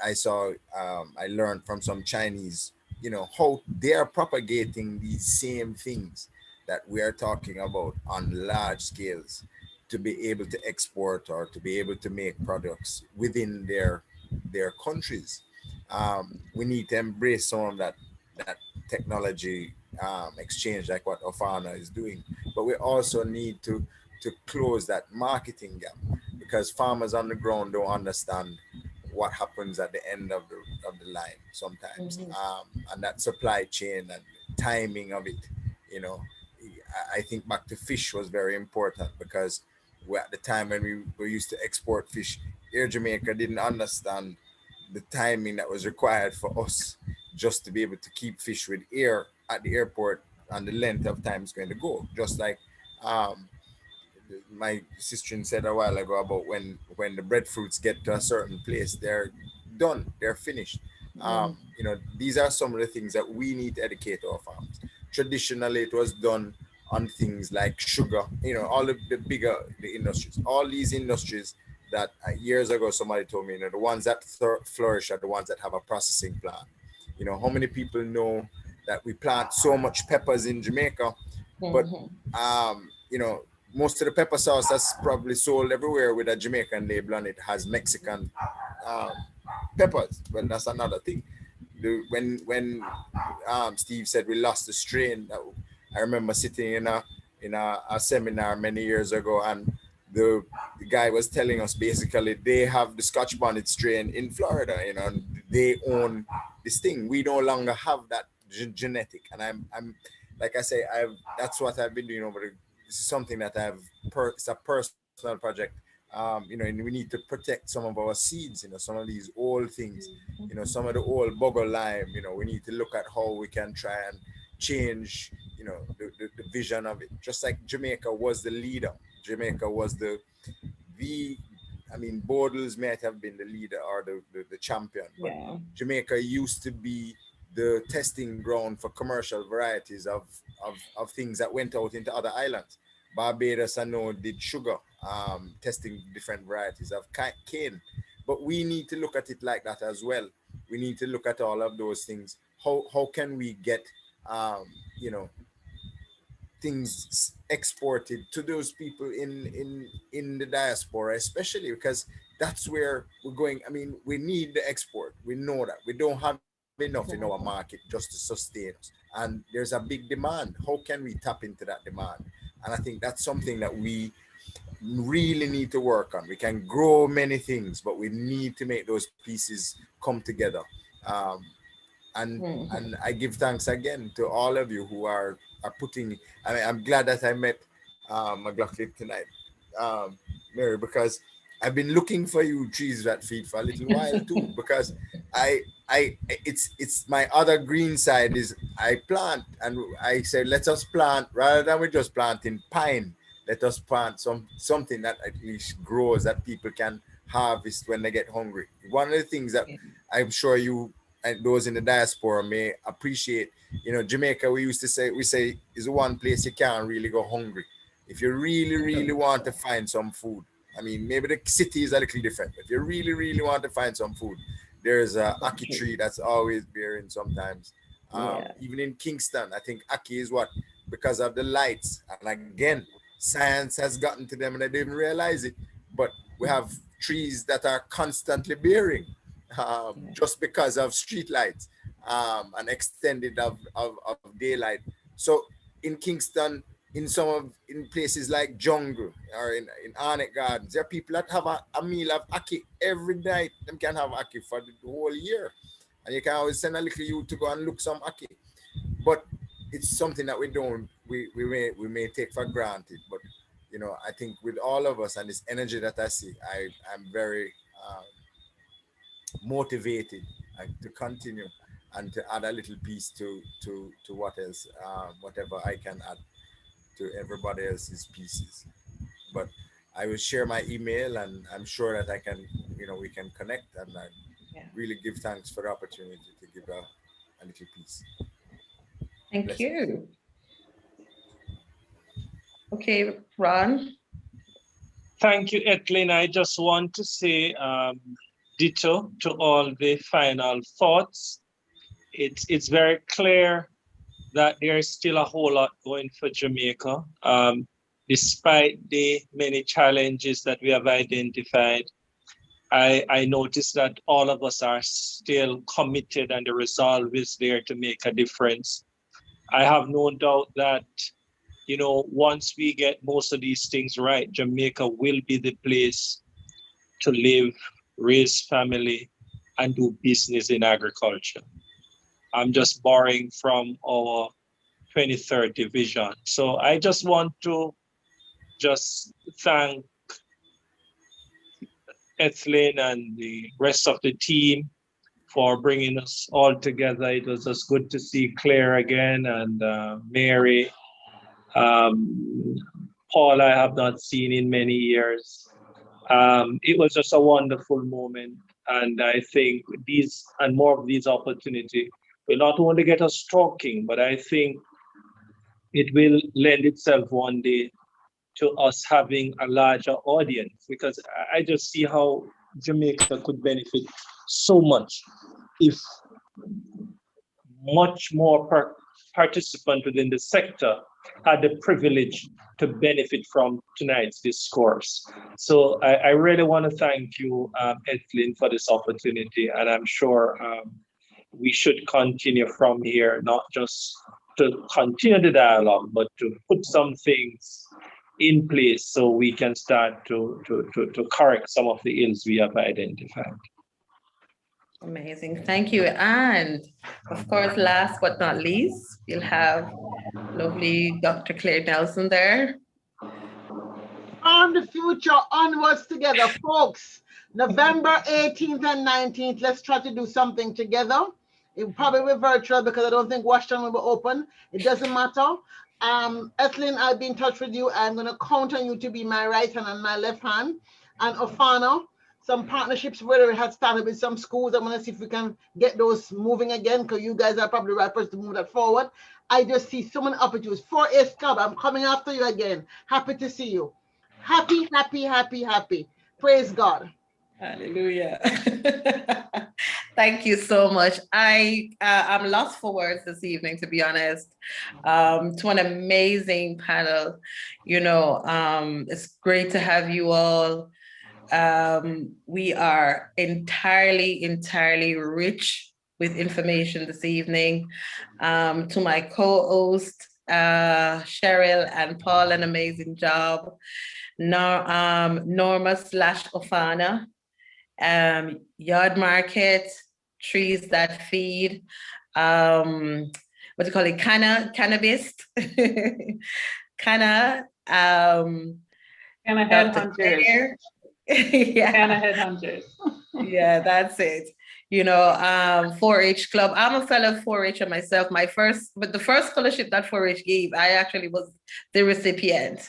I saw, I learned from some Chinese, you know, how they're propagating these same things that we are talking about on large scales to be able to export or to be able to make products within their countries. We need to embrace some of that that technology exchange like what Ofana is doing, but we also need to close that marketing gap, because farmers on the ground don't understand what happens at the end of the line sometimes, and that supply chain and timing of it. You know, I think back to fish was very important, because at the time when we were used to export fish, Air Jamaica didn't understand the timing that was required for us just to be able to keep fish with air at the airport and the length of time it's going to go. Just like my sister said a while ago about when the breadfruits get to a certain place, they're done, they're finished. You know, these are some of the things that we need to educate our farmers. Traditionally, it was done on things like sugar, you know, all of the bigger the industries, all these industries that years ago somebody told me, you know, the ones that flourish are the ones that have a processing plant. You know, how many people know that we plant so much peppers in Jamaica, but you know, most of the pepper sauce that's probably sold everywhere with a Jamaican label on it has Mexican peppers. Well, that's another thing. When Steve said we lost the strain, I remember sitting in a seminar many years ago, and the guy was telling us basically they have the Scotch bonnet strain in Florida, you know, and they own this thing. We no longer have that genetic, and I'm like I say, that's what I've been doing over the. This is something that it's a personal project. You know, and we need to protect some of our seeds, you know, some of these old things, you know, some of the old bugger lime, you know, we need to look at how we can try and change, you know, the vision of it. Just like Jamaica was the leader. Jamaica was I mean, Borders might have been the leader or the champion, but Jamaica used to be the testing ground for commercial varieties of things that went out into other islands. Barbados, I know, did sugar, testing different varieties of cane. But we need to look at it like that as well. We need to look at all of those things. How can we get, you know, things exported to those people in the diaspora, especially because that's where we're going. I mean, we need the export. We know that. We don't have enough in our market just to sustain us. And there's a big demand. How can we tap into that demand? And I think that's something that we really need to work on. We can grow many things, but we need to make those pieces come together. And I give thanks again to all of you who are putting. I mean, I'm glad that I met Mclaughlin tonight, Mary, because I've been looking for you trees that feed for a little while too, because it's my other green side is I plant, and I said let us plant rather than we just planting pine. Let us plant something that at least grows that people can harvest when they get hungry. One of the things that I'm sure you and those in the diaspora may appreciate, you know, Jamaica, we say is the one place you can't really go hungry. If you really want to find some food, I mean, maybe the city is a little different, but if you really want to find some food, there's a ackee tree that's always bearing sometimes. Even in Kingston, I think ackee is what, because of the lights. And again, science has gotten to them and they didn't realize it, but we have trees that are constantly bearing just because of street lights and extended of daylight. So in Kingston, in places like Jungle or in Arnett Gardens, there are people that have a meal of ackee every night. Them can have ackee for the whole year. And you can always send a little youth to go and look some ackee. But it's something that we may take for granted. But, you know, I think with all of us and this energy that I see, I'm very motivated to continue and to add a little piece to what else, whatever I can add to everybody else's pieces. But I will share my email, and I'm sure that I can, you know, we can connect, and I really give thanks for the opportunity to give a little piece. Thank you. Okay, Ron. Thank you, Etlin. I just want to say ditto to all the final thoughts. It's very clear that there's still a whole lot going for Jamaica, despite the many challenges that we have identified. I noticed that all of us are still committed and the resolve is there to make a difference. I have no doubt that, you know, once we get most of these things right, Jamaica will be the place to live, raise family, and do business in agriculture. I'm just borrowing from our 2030 vision. So I just want to just thank Ethelyn and the rest of the team for bringing us all together. It was just good to see Claire again and Mary. Paul, I have not seen in many years. It was just a wonderful moment. And I think these and more of these opportunities will not only get us talking, but I think it will lend itself one day to us having a larger audience, because I just see how Jamaica could benefit so much if much more participants within the sector had the privilege to benefit from tonight's discourse. So I really want to thank you, Ethelyn, for this opportunity. And I'm sure we should continue from here, not just to continue the dialogue, but to put some things in place so we can start to correct some of the ills we have identified. Amazing, thank you. And of course, last but not least, we'll have lovely Dr. Claire Nelson there. Farm the future, onwards together, folks. November 18th and 19th, let's try to do something together. It will probably be virtual because I don't think Washington will be open. It doesn't matter. Ethelyn, I'll be in touch with you. I'm going to count on you to be my right hand and my left hand. And Ofana, some partnerships where we had started with some schools. I'm going to see if we can get those moving again, because you guys are probably the right person to move that forward. I just see so many opportunities. 4S Club, I'm coming after you again. Happy to see you. Happy, happy, happy, happy. Praise God. Hallelujah. Thank you so much. I'm lost for words this evening, to be honest. To an amazing panel. You know, it's great to have you all. We are entirely rich with information this evening. To my co-host, Cheryl and Paul, an amazing job. Norma/Ofana, Yard Market, Trees That Feed, what do you call it, cannabis, Canna Headhunters. Yeah. Canna Headhunters. Yeah, that's it. You know, 4-H Club. I'm a fellow 4-Her myself. The first scholarship that 4-H gave, I actually was the recipient.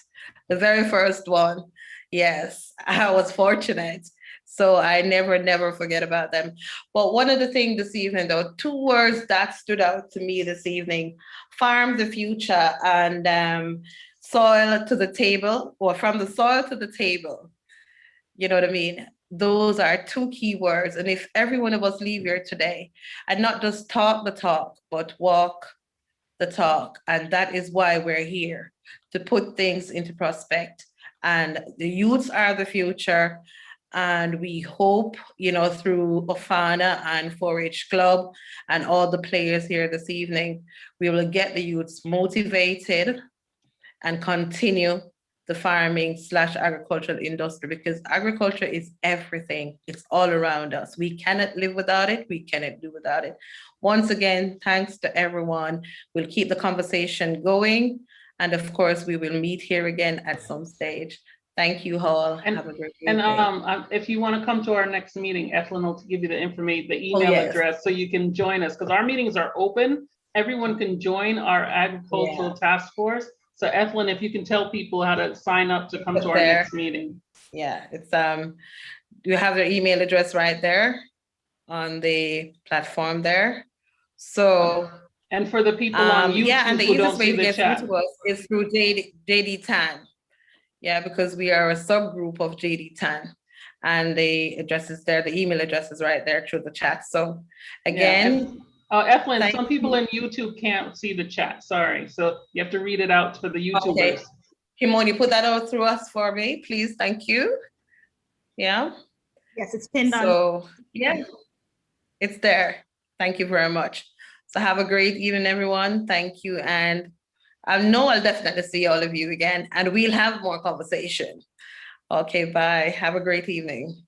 The very first one. Yes, I was fortunate. So I never forget about them. But one of the things this evening, though, 2 words that stood out to me this evening: farm the future and soil to the table, or from the soil to the table. You know what I mean? Those are 2 key words. And if every one of us leave here today and not just talk the talk, but walk the talk, and that is why we're here, to put things into prospect. And the youths are the future. And we hope, you know, through Ofana and 4-H Club and all the players here this evening, we will get the youths motivated and continue the farming/agricultural industry, because agriculture is everything. It's all around us. We cannot live without it. We cannot do without it. Once again, thanks to everyone. We'll keep the conversation going. And of course, we will meet here again at some stage. Thank you all. And, have a great and day. If you want to come to our next meeting, Ethelyn will give you the information, the email address, so you can join us, because our meetings are open. Everyone can join our agricultural task force. So Ethelyn, if you can tell people how to sign up to come to our next meeting. Yeah, it's you have their email address right there on the platform there. So and for the people on YouTube, yeah, and the who don't easiest way see to the get chat, through to us is through JDTAN. Yeah, because we are a subgroup of JDTAN, and the address is there. The email address is right there through the chat. So again, Ethelyn, some people in YouTube can't see the chat. Sorry, so you have to read it out for the YouTubers. Okay. Kimon, you put that out through us for me, please. Thank you. Yeah. Yes, it's pinned on. So, yeah, it's there. Thank you very much. So have a great evening, everyone. Thank you. And I know I'll definitely see all of you again, and we'll have more conversation. Okay, bye. Have a great evening.